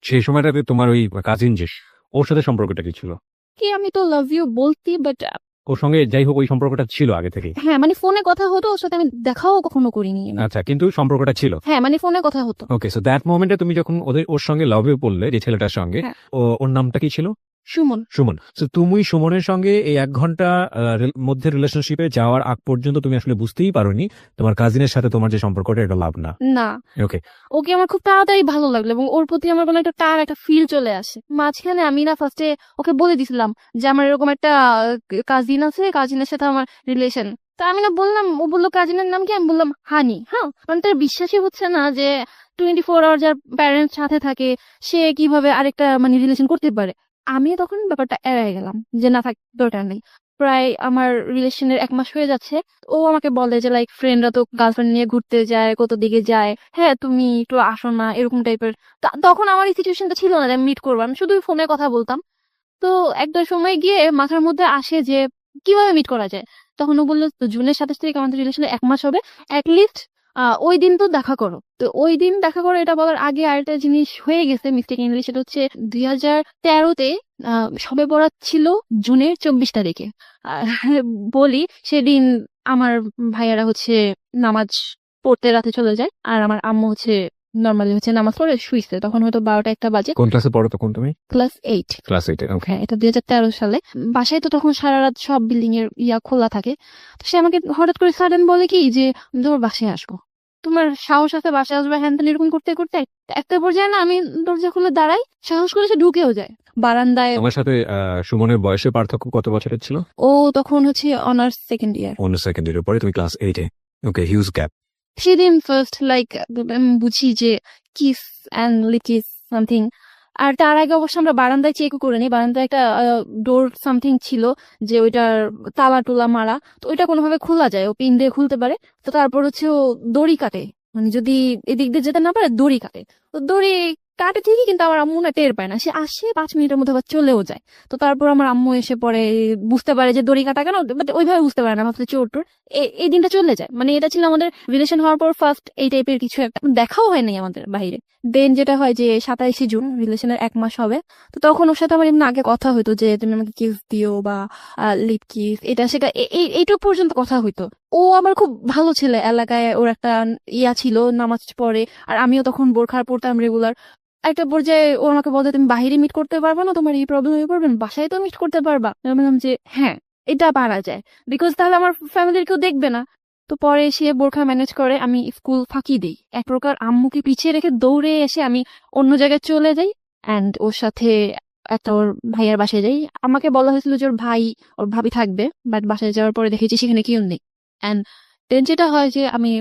সেই সময়টাতে তোমার ওই কাজিন যে, ওর সাথে সম্পর্কটা কি ছিল? কি আমি তো লাভ ইউ বলতি, বাট ওর সঙ্গে যাই হোক ওই সম্পর্কটা ছিল আগে থেকে? হ্যাঁ মানে ফোনে কথা হতো, ওর সাথে আমি দেখাও কখনো করিনি। আচ্ছা, কিন্তু সম্পর্কটা ছিল? হ্যাঁ মানে ফোনে কথা হতো। ওকে, সো দ্যাট মোমেন্টে তুমি যখন ওর সঙ্গে লাভে পড়লে, যে ছেলেটার সঙ্গে, হ্যাঁ। ওর নামটা কি ছিল? সুমন। সুমন। তো তুমি সুমনের সঙ্গে এই 1 ঘন্টা মধ্যে রিলেশনশিপে যাওয়ার আগ পর্যন্ত তুমি আসলে বুঝতেই পারোনি তোমার কাজিনের সাথে তোমার যে সম্পর্কটা এটা লাভ না? না, ওকে। ওকে আমার খুব তাড়াতাড়ি ভালো লাগলো এবং ওর প্রতি আমার কোনো একটা ফিল চলে আসে। মাঝখানে আমি না ফার্স্টে ওকে বলে দিছিলাম যে আমার এরকম একটা কাজিন আছে, কাজিনের সাথে আমার রিলেশন। তা আমি না বললাম, ও বললো কাজিনের নাম কি, আমি বললাম হানি। হ্যাঁ, মানে তার বিশ্বাসই হচ্ছে না যে 24 আওয়ার যার প্যারেন্টস সাথে থাকে সে কিভাবে আরেকটা মানে রিলেশন করতে পারে। আমি তখন ব্যাপারটা এড়াই গেলাম যে না থাক, দরকার নেই। প্রায় আমার রিলেশনের 1 মাস হয়ে যাচ্ছে। ও আমাকে বলে যে লাইক ফ্রেন্ডরা তো গার্লফ্রেন্ড নিয়ে ঘুরতে যায়, কত দিকে যায়, হ্যাঁ তুমি একটু আসো না, এরকম টাইপের। তখন আমার এই সিচুয়েশনটা ছিল না যে আমি মিট করবো, আমি শুধু ফোনে কথা বলতাম। তো একটা সময় গিয়ে মাথার মধ্যে আসে যে কিভাবে মিট করা যায়। তখন ও বললো তো জুনের 27 তারিখ আমাদের রিলেশনে 1 মাস হবে, অ্যাটলিস্ট ওই দিন তো দেখা করো। তো ওই দিন দেখা করো এটা বলার আগে আরেকটা জিনিস হয়ে গেছে মিস্টেক ইংলিশ, সেটা হচ্ছে 2013-তে শবে বরাত ছিল জুনের 24 তারিখে। আর বলি সেদিন আমার ভাইয়ারা হচ্ছে নামাজ পড়তে রাতে চলে যায়, আর আমার আম্মু হচ্ছে নর্মালি হচ্ছে নামাজ পড়ে শুইছে, তখন হয়তো 12টা-1টা বাজে। কোন ক্লাসে পড়ো তখন তুমি? ক্লাস 8। ক্লাস 8 এ। ওকে। হ্যাঁ, এটা 2013 সালে। বাসায় তো তখন সারা রাত সব বিল্ডিং এর খোলা থাকে। তো সে আমাকে হঠাৎ করে সাডেন বলে কি যে তোমার বাসায় আসবো, তোমার সাহস আছে বাসায় আসবে, হ্যান ত্যান এরকম করতে করতে একটা পর্যায়ে না আমি দরজা খুলে দাঁড়াই, সাহস করে সে ঢুকেও যায় বারান্দায়। আমার সাথে সুমনের বয়সের পার্থক্য কত বছরের ছিল? ও তখন হচ্ছে অনার্স সেকেন্ড ইয়ার। অন্য সেকেন্ড ইয়ারের পরে তুমি ক্লাস 8 এ। ওকে, হিউজ গ্যাপ। সেদিন ফার্স্ট লাইক বুঝি যে কিস অ্যান্ড লিকিস সামথিং। আর তার আগে অবশ্য আমরা বারান্দায় চেকও করে নিই, বারান্দায় একটা ডোর সামথিং ছিল যে ওইটার তালা টুলা মারা, তো ওইটা কোনোভাবে খোলা যায়, ও পিন দিয়ে খুলতে পারে। তো তারপর হচ্ছে ও দড়ি কাটে, মানে যদি এদিক দিয়ে যেতে না পারে দড়ি কাটে। তো দড়ি কাটে ঠিকই, কিন্তু আমার আম্মু না টের পায় না, সে আসে 5 মিনিটের মধ্যে আবার চলেও যায়। তো তারপর আমার আম্মু এসে পরে বুঝতে পারে যে দড়ি কাটা কেন, বাট ওইভাবে বুঝতে পারে না, ভাবতে চোর টোর। এই দিনটা চলে যায়, মানে এটা ছিল আমাদের রিলেশন হওয়ার পর ফার্স্ট এই টাইপের কিছু একটা, দেখাও হয় নাই আমাদের বাইরে। দেন যেটা হয় যে 27 জুন রিলেশনের 1 মাস হবে। তো তখন ওর সাথে আমার এমনি আগে কথা হইতো যে তুমি আমাকে কিস দিও বা লিপ কিস, এটা সেটা এইটুকু পর্যন্ত কথা হইতো। ও আমার খুব ভালো ছেলে, এলাকায় ওর একটা ইয়া ছিল, নামাজ পড়ে, আর আমিও তখন বোরখা পড়তাম রেগুলার। একটা পর্যায়ে ও আমাকে বলতে তুমি বাহিরে মিট করতে পারবা না, তোমার এই প্রবলেম হয়ে পড়বেন, বাসায় তো মিট করতে পারবা। আমি বললাম যে হ্যাঁ এটা পারা যায়, বিকজ তাহলে আমার ফ্যামিলির কেউ দেখবে না। তো পরে সে বোরখা ম্যানেজ করে, আমি স্কুল ফাঁকি দিই, এক প্রকার আম্মুকে পিছিয়ে রেখে দৌড়ে এসে আমি অন্য জায়গায় চলে যাই, অ্যান্ড ওর সাথে একটা ওর ভাইয়ার বাসায় যাই। আমাকে বলা হয়েছিল যে ওর ভাই ওর ভাবি থাকবে, বাট বাসায় যাওয়ার পরে দেখেছি সেখানে কেউ নেই। অ্যান্ড দেন যেটা হয় যে আমি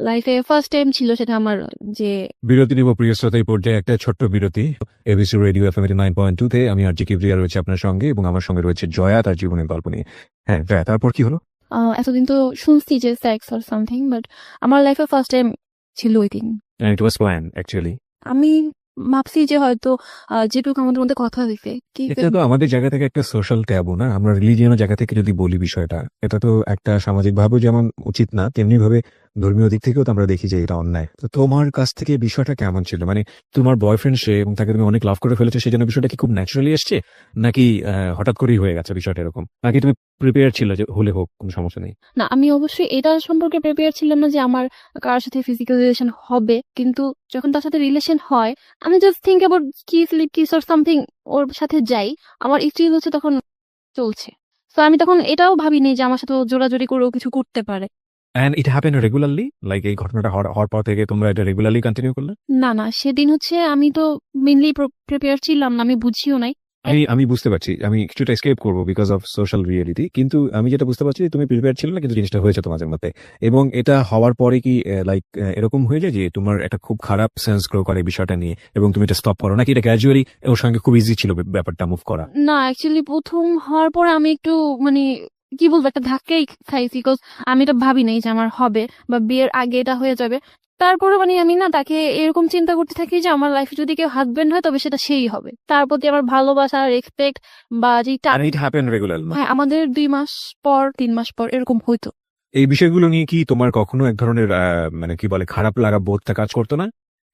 লাইফে ফার্স্ট টাইম ছিল সেটা আমার যে বিরতি নিব প্রিয় শ্রোতা, এই পর্যায়ে একটা ছোট্ট বিরতি। এবিসি রেডিও এফএম 9.2 তে আমি আর জি কিবরিয়া রয়েছে আপনার সঙ্গে, এবং আমার সঙ্গে রয়েছে জয়া, তার জীবনের গল্প নিয়ে। হ্যাঁ জয়া, তারপর কি হলো? এতদিন তো শুনছি যে সেক্স অর সামথিং, বাট আমার লাইফে ফার্স্ট টাইম ছিল ওই দিন। ইট ওয়াজ প্ল্যান অ্যাকচুয়ালি। আমি ভাবছি যে হয়তো যেটুকু আমাদের মধ্যে কথা হয়েছে কি এটা তো আমাদের জায়গা থেকে একটা সোশ্যাল ট্যাবু না? আমরা রিলিজিয়নের জায়গা থেকে যদি বলি বিষয়টা, এটা তো একটা সামাজিক ভাবে যেমন উচিত না, তেমনি ভাবে ধর্মীয় দিক থেকেও তো আমরা দেখি যে এটা অন্যায়। তো তোমার কাছ থেকে বিষয়টা কেমন ছিল? মানে তোমার বয়ফ্রেন্ড সে, এবং তাকে তুমি অনেক লাভ করে ফেলেছো, সেই জন্য বিষয়টা কি খুব ন্যাচারালি এসছে, নাকি হঠাৎ করেই হয়ে গেছে বিষয়টা এরকম, নাকি তুমি প্রিপেয়ার ছিল যে হলে হোক কোনো সমস্যা নেই? না, আমি অবশ্যই এটা সম্পর্কে প্রিপেয়ার ছিলাম না যে আমার কারোর সাথে ফিজিক্যাল রিলেশন হবে, কিন্তু যখন তার সাথে রিলেশন হয় আমি just think about kiss lip kiss or something, ওর সাথে যাই, আমার স্ত্রী হচ্ছে তখন চলছে। তো আমি তখন এটাও ভাবিনি যে আমার সাথে ও জোরাজোরি করেও কিছু করতে পারে। And it happen regularly, like এই ঘটনাটা হওয়ার পর থেকে তোমরা এটা রেগুলারলি কন্টিনিউ করলে? না না, সেদিন হচ্ছে আমি তো মেনলি প্রিপেয়ার ছিলাম না, আমি বুঝিও নাই। আমি বুঝতে পারছি, আমি কিছুটা এসকেপ করবো বিকজ অফ সোশ্যাল রিয়েলিটি, কিন্তু আমি যেটা বুঝতে পারছি তুমি প্রিপেয়ার ছিল না, কিন্তু জিনিসটা হয়েছে তোমাদের মধ্যে। এবং এটা হওয়ার পরে কি লাইক এরকম হয়ে যায় যে তোমার একটা খুব খারাপ সেন্স গ্রো করে এই বিষয়টা নিয়ে, এবং তুমি এটা স্টপ করো, নাকি এটা গ্র্যাজুয়ালি ওর সঙ্গে খুব ইজি ছিল ব্যাপারটা মুভ করা? না, অ্যাকচুয়ালি প্রথম হওয়ার পরে আমি একটু মানে কি বলবো, একটা ধাক্কাই খাইছি, বিকজ আমি এটা ভাবি নাই যে আমার হবে বা বিয়ের আগে এটা হয়ে যাবে। তারপরে মানে আমি না তাকে এরকম চিন্তা করতে থাকি যে আমার লাইফে যদি কেউ হাজবেন্ড হয় তবে সেটা সেই হবে, তার প্রতি আমার ভালোবাসা রেসপেক্ট বা যেটা। আর ইট হ্যাপেন রেগুলার? হ্যাঁ, আমাদের 2 মাস পর 3 মাস পর এরকম হইতো। এই বিষয়গুলো নিয়ে কি তোমার কখনো এক ধরনের মানে কি বলে খারাপ লাগা বোধটা কাজ করতো না?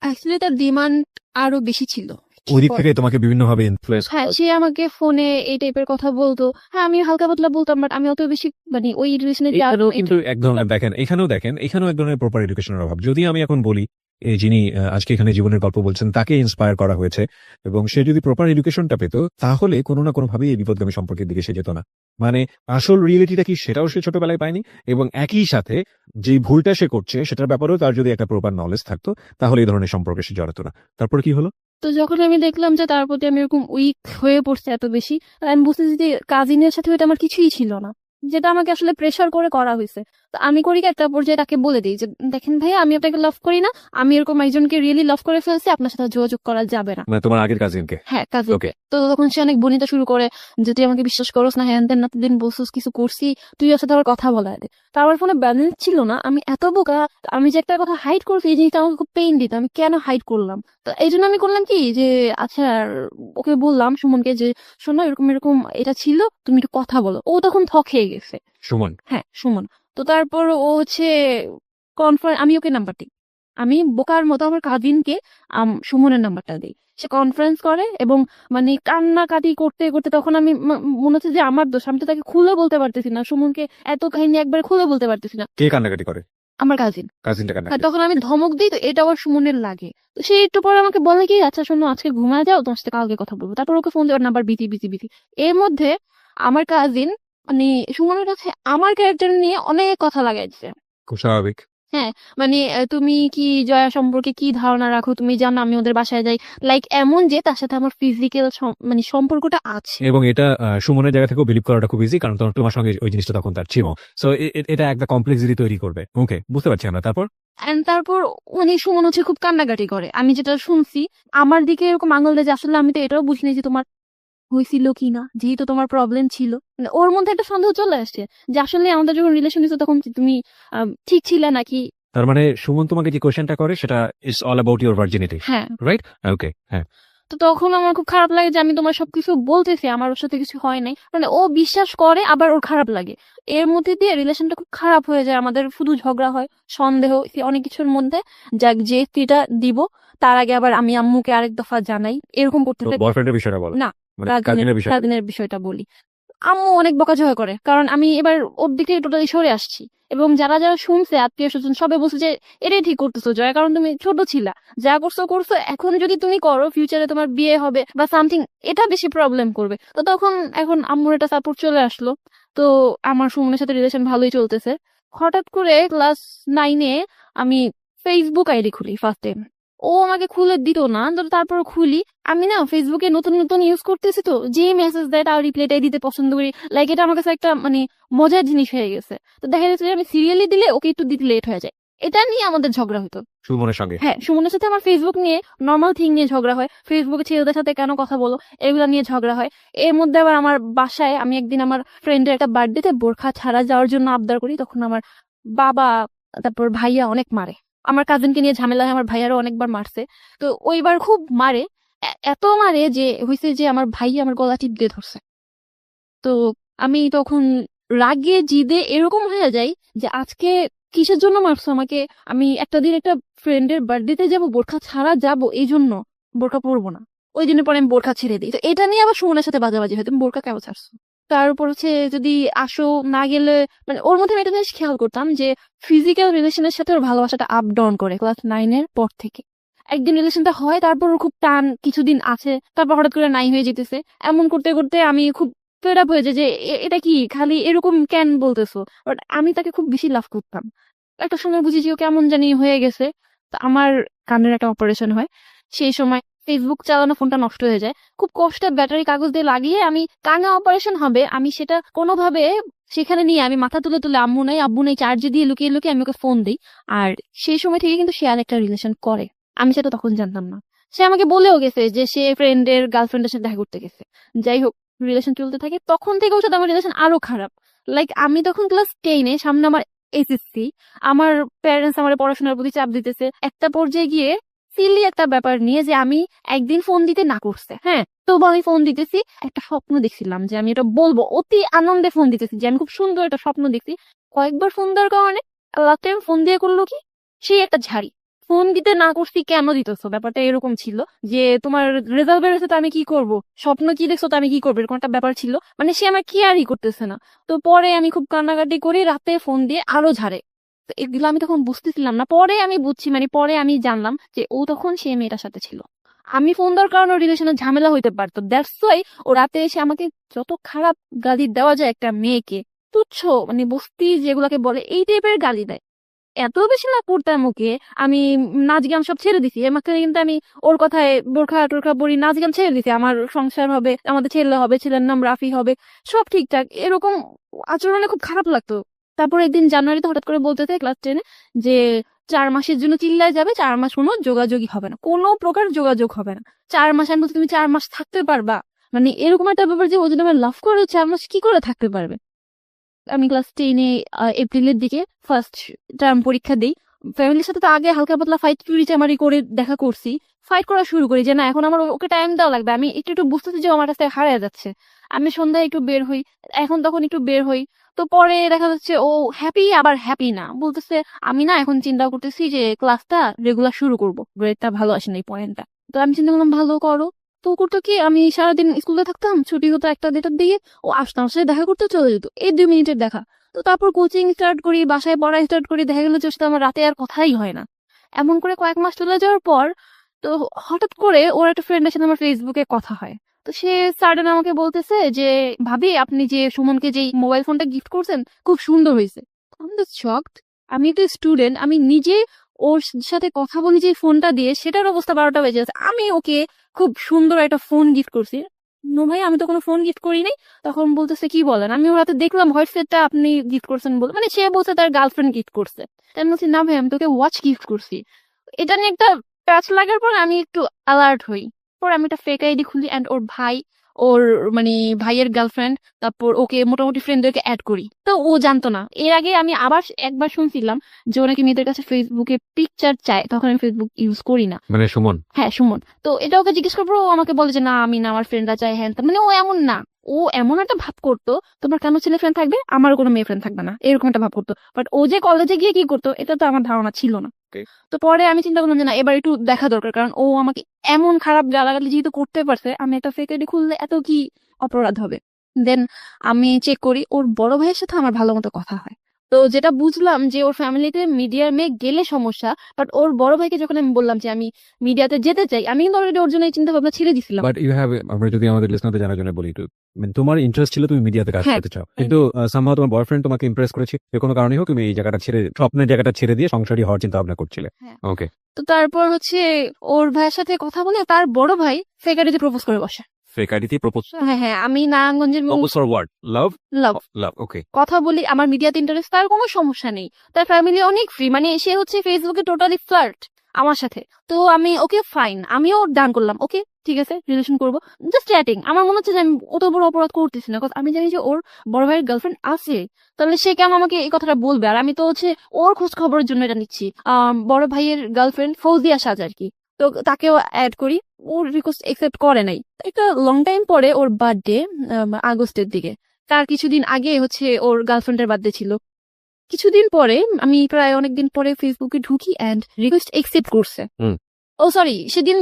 অ্যাকচুয়ালি তার ডিমান্ড আরো বেশি ছিল। ওই দিক থেকে তোমাকে বিভিন্নভাবে ইনফ্লুয়েন্স? হ্যাঁ, সে আমাকে ফোনে এই টাইপের কথা বলতো, হ্যাঁ আমি হালকা পাতলা বলতাম, বাট আমি অত বেশি মানে ওই রিলেশনে কিন্তু এক ধরনের দেখেন, এখানেও এক ধরনের প্রপার এডুকেশনের অভাব। যদি আমি এখন বলি, এই যিনি আজকে এখানে জীবনের গল্প বলছেন তাকে ইন্সপায়ার করা হয়েছে, এবং সে যদি প্রপার এডুকেশনটা পেত, তাহলে কোনো না কোনো ভাবে এই বিপদগামী সম্পর্কের দিকে সে যেত না। মানে আসল রিয়েলিটিটা কি সেটাও সে ছোটবেলায় পায়নি, এবং একই সাথে যে ভুলটা সে করছে সেটার ব্যাপারেও তার যদি একটা প্রপার নলেজ থাকতো, তাহলে এই ধরনের সম্পর্কে সে জড়াতো না। তারপর কি হলো? তো যখন আমি দেখলাম যে তার প্রতি আমি এরকম উইক হয়ে পড়ছে এত বেশি, আমি বুঝতেছি যে কাজিনের সাথে এটা আমার কিছুই ছিল না। যেটা আমাকে আসলে প্রেশার করে করা হয়েছে। তো আমি করি কি, একটা পর্যায়ে তাকে বলে দিই যে দেখেন ভাইয়া, আমি আপনাকে লাভ করি না, আমি এরকম একজনকে রিয়েলি লাভ করে ফেলছি, আপনার সাথে যোগাযোগ করা যাবে না। মানে তোমার আগের কাজিনকে? হ্যাঁ, কাজে। ওকে। তো তখন সে অনেক বনিতা শুরু করে যে তুই আমাকে বিশ্বাস করস না, হ্যান তেন না, দিন বলছিস কিছু করছি, তুই ওর সাথে আবার কথা বলা দে। তার ফোনে ব্যালেন্স ছিল না, আমি এত বোকা, আমি যে একটা কথা হাইড করছি এই জিনিসটা আমাকে খুব পেইন দিত, আমি কেন হাইড করলাম। তো এই জন্য আমি করলাম কি যে আচ্ছা, ওকে বললাম সুমনকে যে শোনো এরকম এরকম এটা ছিল, তুমি একটু কথা বলো। ও তখন থ খেয়ে গেছে। সুমন? হ্যাঁ, সুমন। তো তারপর ও হচ্ছে আমি ওকে নাম্বার দিই, আমি বোকার মতো আমার কাজিনকে সুমনের নাম্বারটা দিই। সে কনফারেন্স করে এবং মানে কান্নাকাটি করতে করতে, তখন আমি মনে হচ্ছে যে আমার দোষ, আমি তো তাকে খুলে বলতে পারতেছি না, সুমনকে এত কাহিনী একবার খুলে বলতে পারতেছি না। কে কান্নাকাটি করে? আমার কাজিন। কাজিনটা হ্যাঁ, কান্নাকাটি? তখন আমি ধমক দিই, তো এটা আবার সুমনের লাগে। তো সে একটু পরে আমাকে বলে কি আচ্ছা শোনো, আজকে ঘুমায় যাও, তোমার সাথে কালকে কথা বলবো। তারপর ওকে ফোন দেওয়ার নাম্বার বিজি বিজি বিজি। এর মধ্যে আমার কাজিন মানে সুমনের কাছে আমার ক্যারেক্টার নিয়ে অনেক কথা লাগাইছে। খুব স্বাভাবিক। হ্যাঁ, মানে তুমি কি জয়া সম্পর্কে কি ধারণা রাখো, তুমি জানো আমি ওদের বাসায় যাই, লাইক এমন যে তার সাথে আমার ফিজিক্যাল মানে সম্পর্কটা আছে। এবং এটা সুমনের জায়গা থেকেও বিলিভ করাটা খুব ইজি, কারণ তোমার সঙ্গে ওই জিনিসটা তখন তার ছিল। সো এটা একটা কমপ্লেক্সিটি তৈরি করবে। ওকে, বুঝতে পারছি আমরা। তারপর? এন্ড তারপর মানে সুমন হচ্ছে খুব কান্নাকাটি করে, আমি যেটা শুনছি আমার দিকে এরকম আঙুল দেয় যে আসলে আমি তো এটাও বুঝিনি যে তোমার হয়েছিল কিনা, যেহেতু তোমার প্রবলেম ছিল। মানে ওর মধ্যে একটা সন্দেহ চলে আসছে যে আসলে আমাদের যখন রিলেশন হয়েছে তখন কি তুমি ঠিক ছিলে নাকি। তার মানে সুমন তোমাকে যে কোয়েশ্চেনটা করে সেটা is all about your virginity, হ্যাঁ। রাইট? ওকে, হ্যাঁ। তো তখন আমার খুব খারাপ লাগে যে আমি তোমার সবকিছু বলতেছি, আমার ওর সাথে কিছু হয় নাই, মানে ও বিশ্বাস করে আবার ওর খারাপ লাগে। এর মধ্যে দিয়ে রিলেশনটা খুব খারাপ হয়ে যায় আমাদের, শুধু ঝগড়া হয়, সন্দেহ, অনেক কিছুর মধ্যে। যাক, যে স্ত্রীটা দিব তার আগে আবার আমি আম্মুকে আরেক দফা জানাই, এরকম করতে তো বয়ফ্রেন্ডের বিষয়টা বলো। না, মানে কাজিনের বিষয়। কাজিনের বিষয়টা বলি। আম্মু অনেক বকাঝকা করে, কারণ আমি এবার ওর দিক থেকে টোটালি সরে আসছি। এবং যারা যারা শুনছে আত্মীয় স্বজন সবাই বলছে যে এটাই ঠিক করতেছো জয়া, কারণ তুমি ছোট ছিলা, যা করছো করছো, এখন যদি তুমি করো ফিউচারে তোমার বিয়ে হবে বা সামথিং, এটা বেশি প্রবলেম করবে। তো তখন এখন আম্মুর একটা সাপোর্ট চলে আসলো। তো আমার সুমনের সাথে রিলেশন ভালোই চলতেছে। হঠাৎ করে ক্লাস 9-এ আমি ফেসবুক আইডি খুলি ফার্স্ট টাইম। ও আমাকে খুলে দিত না, তো তারপর খুলি। আমি না ফেসবুকে নতুন নতুন ইউজ করতেছি, তো যে মেসেজ দেয় তার রিপ্লাইটাই দিতে পছন্দ করি, লাইক এটা আমার কাছে একটা মানে মজার জিনিস হয়ে গেছে। তো দেখা যাচ্ছে যে আমি সিরিয়ালি দিলে ওকে একটু দিতে লেট হয়ে যায়, এটা নিয়ে আমাদের ঝগড়া হতো। সুমনের সঙ্গে? হ্যাঁ, সুমনের সাথে আমার ফেসবুক নিয়ে নর্মাল থিং নিয়ে ঝগড়া হয়, ফেসবুকে ছেলেদের সাথে কেন কথা বলো এগুলো নিয়ে ঝগড়া হয়। এর মধ্যে আবার আমার বাসায় আমি একদিন আমার ফ্রেন্ডের একটা বার্থডেতে বোরখা ছাড়া যাওয়ার জন্য আবদার করি, তখন আমার বাবা তারপর ভাইয়া অনেক মারে। আমার কাজিনকে নিয়ে ঝামেলা হয়, আমার ভাইয়ারও অনেকবার মারছে। তো ওইবার খুব মারে, এত মারে যে হয়েছে যে আমার ভাইয়া আমার গলা টিপ দিয়ে ধরছে। তো আমি তখন রাগে জিদে এরকম হয়ে যাই যে আজকে কিসের জন্য মারছো আমাকে, আমি একটা দিন একটা ফ্রেন্ডের বার্থডেতে যাব, বোরখা ছাড়া যাব, এই জন্য বোরখা পরবো না। ওই দিনের পরে আমি বোরখা ছেড়ে দিই। তো এটা নিয়ে আবার সুমনের সাথে বাজাবাজি হয়, তুমি বোরখা কেন ছাড়ছো। তার উপর হচ্ছে যদি আসো না গেলে, মানে ওর মধ্যে আমি একটা জিনিস খেয়াল করতাম যে ফিজিক্যাল রিলেশনের সাথে ওর ভালোবাসাটা আপ ডাউন করে ক্লাস 9-এর পর থেকে। একদিন রিলেশনটা হয়, তারপর ওর খুব টান কিছুদিন আছে, তারপর হঠাৎ করে নাই হয়ে যেতেছে। এমন করতে করতে আমি খুব ফেড আপ হয়ে যায় যে এটা কি খালি এরকম কেন বলতেছো। বাট আমি তাকে খুব বেশি লাভ করতাম। একটা সময় বুঝেছি ও কেমন জানি হয়ে গেছে। তো আমার কানের একটা অপারেশন হয়, সেই সময় ফেসবুক চালানো ফোনটা নষ্ট হয়ে যায়। খুব কষ্টে ব্যাটারি কাগজ দিয়ে লাগিয়ে আমি, কানে অপারেশন হবে, আমি সেটা কোনোভাবে সেখানে নিয়ে আমি মাথা তুলে তুলে আম্মু নাই আব্বু নাই চার্জে দিয়ে লুকিয়ে লুকিয়ে আমি ওকে ফোন দিই। আর সেই সময় থেকে কিন্তু সে আর একটা রিলেশন করে, আমি সেটা তখন জানতাম না। সে আমাকে বলেও গেছে যে সে ফ্রেন্ডের গার্লফ্রেন্ডের সাথে দেখা করতে গেছে। যাই হোক, রিলেশন চলতে থাকে, তখন থেকে ওর সাথে আমার রিলেশন আরো খারাপ। লাইক আমি তখন ক্লাস 10-এ, সামনে আমার এসএসসি, আমার প্যারেন্টস আমার পড়াশোনার প্রতি চাপ দিতেছে। একটা পর্যায়ে গিয়ে সিলি একটা ব্যাপার নিয়ে যে আমি একদিন ফোন দিতে না করছে, হ্যাঁ, তবু আমি ফোন দিতেছি। একটা স্বপ্ন দেখছিলাম যে আমি এটা বলবো, অতি আনন্দে ফোন দিতেছি যে আমি খুব সুন্দর একটা স্বপ্ন দেখছি। কয়েকবার ফোন দেওয়ার কারণে লাস্ট টাইম ফোন দিয়ে করলো কি, সেই একটা ঝাড়ি। ফোন দিতে না করছি কেন দিতেছো, ব্যাপারটা এরকম ছিল যে তোমার রেজাল্ট বেরোছে তো আমি কি করব, স্বপ্ন কি দেখছো তো আমি কি করবো, এরকম একটা ব্যাপার ছিল। মানে সে আমার কেয়ারই করতেছে না। তো পরে আমি খুব কান্নাকাটি করি, রাতে ফোন দিয়ে আরো ঝাড়ে। তো এগুলো আমি তখন বুঝতেছিলাম না, পরে আমি বুঝছি, মানে পরে আমি জানলাম যে ও তখন সে মেয়েটার সাথে ছিল। আমি ফোন দেওয়ার কারণে রিলেশনের ঝামেলা হইতে পারতো, দ্যাটস ওয়াই ও রাতে এসে আমাকে যত খারাপ গালি দেওয়া যায় একটা মেয়েকে, তুচ্ছ মানে বস্তি যেগুলাকে বলে, এই টাইপের গালি দেয়। এত বেশি না করতাম ওকে, আমি নাচ গান সব ছেড়ে দিছি। এর মাঝখানে কিন্তু আমি ওর কথায় বোরখা টোরখা পরি, নাচ গান ছেড়ে দিছি। আমার সংসার হবে, আমাদের ছেলে হবে, ছেলের নাম রাফি হবে, সব ঠিকঠাক। এরকম আচরণে খুব খারাপ লাগতো। তারপর একদিন জানুয়ারিতে হঠাৎ করে বলতেছে ক্লাস 10-এ যে 4 মাসের জন্য চিল্লায় যাবে, 4 মাস কোনো যোগাযোগই হবে না, কোনো প্রকার যোগাযোগ হবে না। 4 মাস, আমি বলছি তুমি 4 মাস থাকতে পারবা? মানে এরকম একটা ব্যাপার যে ও যদি আমার লাভ করে 4 মাস কি করে থাকতে পারবে? আমি ক্লাস 10-এ এপ্রিলের দিকে ফার্স্ট টার্ম পরীক্ষা দিই। ফ্যামিলির সাথে তো আগে হালকা পাতলা ফাইট চুরিচামারি করে দেখা করছি, ফাইট করা শুরু করি যে না এখন আমার ওকে টাইম দেওয়া লাগবে। আমি একটু একটু বুঝতেছি যে ও আমার কাছ থেকে হারিয়ে যাচ্ছে। আমি সন্ধ্যায় একটু বের হই, এখন তখন একটু বের হই। তো পরে দেখা যাচ্ছে ও হ্যাপি আবার হ্যাপি না, বলতেছে আমি না এখন চিন্তা করতেছি যে ক্লাসটা রেগুলার শুরু করবো, গ্রেডটা ভালো আসে না এই পয়েন্টটা। তো আমি চিন্তা করলাম ভালো করো। তো ও করতো কি, আমি সারাদিন স্কুলে থাকতাম, ছুটি হতো 1টা 2টার দিকে, ও আসতো, আমার সাথে দেখা করতে চলে যেত, এই 2 মিনিটের দেখা। তো তারপর কোচিং স্টার্ট করি, বাসায় পড়া স্টার্ট করি, দেখা গেলো যে ওর সাথে আমার রাতে আর কথাই হয় না। এমন করে কয়েক মাস চলে যাওয়ার পর তো হঠাৎ করে ওর একটা ফ্রেন্ডের সাথে আমার ফেসবুকে কথা হয়। তো সে সাডেন আমাকে বলতেছে যে ভাবি আপনি যে সুমনকে যে মোবাইল ফোনটা গিফট করছেন খুব সুন্দর হয়েছে। আমি তো শকড। আমি একটা স্টুডেন্ট, আমি নিজে ওর সাথে কথা বলি যে ফোনটা দিয়ে, সেটার অবস্থা 12টা বেজে আছে, আমি ওকে খুব সুন্দর একটা ফোন গিফট করছি। নো ভাই, আমি তো কোনো ফোন গিফট করি নাই। তখন বলতেছে কি বলেন? আমি ওর হাতে দেখলাম হোয়াইট সেটটা আপনি গিফট করছেন বলে, মানে সে বলছে তার গার্লফ্রেন্ড গিফট করছে। তাই আমি বলছি না ভাই, আমি তোকে ওয়াচ গিফট করছি। এটা নিয়ে একটা প্যাচ লাগার পর আমি একটু অ্যালার্ট হই। পরে আমি একটা ফেক আইডি খুলি অ্যান্ড ওর ভাই, ওর মানে ভাইয়ের গার্লফ্রেন্ড, তারপর ওকে মোটামুটি ফ্রেন্ডদেরকে অ্যাড করি। তো ও জানতো না। এর আগে আমি আবার একবার শুনছিলাম যে ও নাকি মেয়েদের কাছে ফেসবুকে পিকচার চায়, তখন আমি ফেসবুক ইউজ করি না। মানে সুমন? হ্যাঁ, সুমন। তো এটা ওকে জিজ্ঞেস করবো, ও আমাকে বলে যে না আমি না, আমার ফ্রেন্ডরা চাই, হ্যান ত্যান। মানে ও এমন না, ও এমন একটা ভাব করতো তোমার কেন ছেলে ফ্রেন্ড থাকবে, আমার কোনো মেয়ে ফ্রেন্ড থাকবে না, এরকম একটা ভাব করতো। বাট ও যে কলেজে গিয়ে কি করতো এটা তো আমার ধারণা ছিল না। Okay. তো পরে আমি চিন্তা করলাম যে না, এবার একটু দেখা দরকার, কারণ ও আমাকে এমন খারাপ গালাগালি যেহেতু করতে পারছে, আমি একটা ফেক আইডি খুললে এত কি অপরাধ হবে। দেন আমি চেক করি, ওর বড় ভাইয়ের সাথে আমার ভালো মতো কথা হয়। তো যেটা বুঝলাম যে ওর ফ্যামিলিতে মিডিয়ার মেয়ে গেলে সমস্যা, বাট ওর বড় ভাইকে যখন আমি বললাম যে আমি মিডিয়াতে যেতে চাই, আমি কিন্তু অলরেডি ওর জন্য এই চিন্তা ভাবনা ছেড়ে দিছিলাম। বাট ইউ হ্যাভ, আমরা যদি আমাদের লিসনারদের জানার জন্য বলি, তোমার ইন্টারেস্ট ছিল তুমি মিডিয়াতে কাজ হ্যাঁ। করতে চাও, কিন্তু সামহাও তোমার বয়ফ্রেন্ড তোমাকে ইমপ্রেস করেছে, যে কোনো কারণে হোক তুমি এই জায়গাটা ছেড়ে, স্বপ্নের জায়গাটা ছেড়ে দিয়ে সংসারী হওয়ার চিন্তা ভাবনা করছিলে। হ্যাঁ। ওকে। তো তারপর হচ্ছে ওর ভাইয়ের সাথে কথা বলে তার বড় ভাই ফেক আইডিতে প্রপোজ করে বসে। ফেক আইডিতে প্রপোজ? হ্যাঁ হ্যাঁ, আমি নারায়ণগঞ্জের প্রপোজ ফর হোয়াট? লাভ? লাভ লাভ, ওকে। কথা বলি, আমার মিডিয়াতে ইন্টারেস্ট, তার কোনো সমস্যা নেই, তার ফ্যামিলি অনেক ফ্রি, মানে সে হচ্ছে ফেসবুকে টোটালি ফ্লার্ট আমার সাথে। তো আমি ওকে ফাইন, আমিও ডান করলাম, ওকে ঠিক আছে রিলেশন করবো, জাস্ট চ্যাটিং। আমার মনে হচ্ছে যে আমি অত বড় অপরাধ করতেছি না, কারণ আমি জানি যে ওর বড় ভাইয়ের গার্লফ্রেন্ড আছে, তাহলে সে কেন আমাকে এই কথাটা বলবে? আর আমি তো হচ্ছে ওর খোঁজ খবরের জন্য এটা নিচ্ছি। বড় ভাইয়ের গার্লফ্রেন্ড ফৌজিয়া সাজ আর কি, তো তাকেও অ্যাড করি, ওর রিকোয়েস্ট একসেপ্ট করে নাই। একটা লং টাইম পরে ওর বার্থডে, আগস্টের দিকে, তার কিছুদিন আগে হচ্ছে ওর গার্লফ্রেন্ডের বার্থডে ছিল। কিছুদিন পরে আমি প্রায় অনেকদিন পরে ফেসবুকে ঢুকি অ্যান্ড রিকোয়েস্ট একসেপ্ট করছে। ও সরি, সেদিন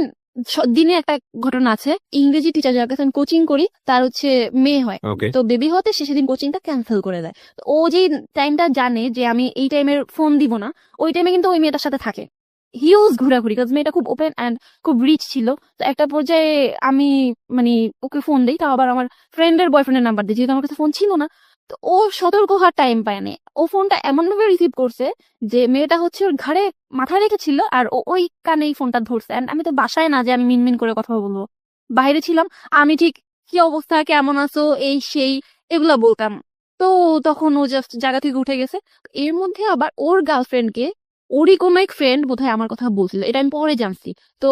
দিনে একটা ঘটনা আছে, ইংরেজি টিচার যার কাছে আমি কোচিং করি তার হচ্ছে মেয়ে হয়, ওকে। তো বেবি হতে সে সেদিন কোচিংটা ক্যান্সেল করে দেয়। তো ও যে টাইমটা জানে যে আমি এই টাইমের ফোন দিব না, ওই টাইমে কিন্তু ওই মেয়েটার সাথে থাকে, হিউজ ঘোরাঘুরি, কারণ মেয়েটা খুব ওপেন অ্যান্ড খুব রিচ ছিল। তো একটা পর্যায়ে আমি মানে ওকে ফোন দিই, তাও আবার আমার ফ্রেন্ডের বয়ফ্রেন্ডের নাম্বার দিই, যেহেতু আমার কাছে ফোন ছিল না। তো ও সতর্ক হওয়ার টাইম পায় না, ও ফোনটা এমন ভাবে রিসিভ করছে যে মেয়েটা হচ্ছে ওর ঘাড়ে মাথা রেখেছিল আর ও ওই কানেই ফোনটা ধরছে। And আমি তো বাসায় না যে আমি মিনমিন করে কথা বলবো, বাইরে ছিলাম। আমি ঠিক কি অবস্থা, কেমন আছো, এই সেই এগুলা বলতাম। তো তখন ও জাস্ট জায়গা থেকে উঠে গেছে। এর মধ্যে আবার ওর গার্লফ্রেন্ডকে ওরই কোনো এক ফ্রেন্ড বোধহয় আমার কথা বলছিল, এটা আমি পরে জানছি। তো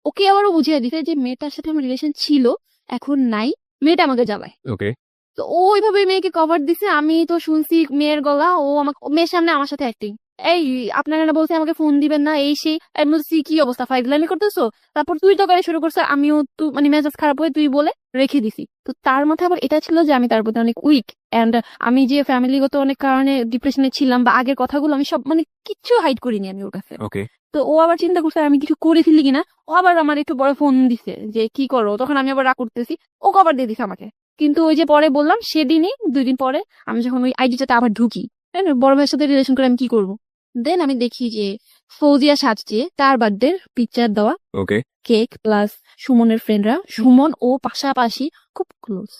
ওকে আবারও বুঝিয়ে দিতে যে মেয়েটার সাথে আমার রিলেশন ছিল, এখন নাই, মেয়েটা আমাকে জ্বালায়। ওকে। তো ও ওইভাবে মেয়েকে কভার দিছে, আমি তো শুনছি মেয়ের গলা, ও আমাকে মেয়ের সামনে আমার সাথে অ্যাক্টিং, এই আপনারা না বলছে আমাকে ফোন দিবেন না, এই সেই। আমি বলছি কি অবস্থা, ফাইজলামি করতেছো? তারপর তুই তো করে শুরু করছে, আমিও তো মানে মেজাজ খারাপ হয়ে তুই বলে রেখে দিছি। তো তার মাথায় আবার এটা ছিল যে আমি তার প্রতি অনেক উইক, এন্ড আমি যে ফ্যামিলিগত অনেক কারণে ডিপ্রেশনে ছিলাম, বা আগের কথাগুলো আমি সব মানে কিচ্ছু হাইড করিনি আমি ওর কাছে। ওকে। তো ও আবার চিন্তা করছে আমি কিছু করে ফেলি কিনা, ও আবার আমার একটু বড় ফোন দিছে যে কি করো, তখন আমি আবার রাগ করতেছি, ও কভার দিয়ে দিছে আমাকে। কিন্তু ওই যে পরে বললাম সেদিনই 2 দিন পরে আমি যখন ওই আইডিটাতে আবার ঢুকি, বড় ভাইয়ের সাথে রিলেশন করে আমি কি করবো, দেন আমি দেখি যে ফৌজিয়া সাজছে, তার বার্থডে পিকচার দেওয়া, ওকে। কেক প্লাস সুমনের ফ্রেন্ডরা, সুমন ও পাশাপাশি খুব ক্লোজ।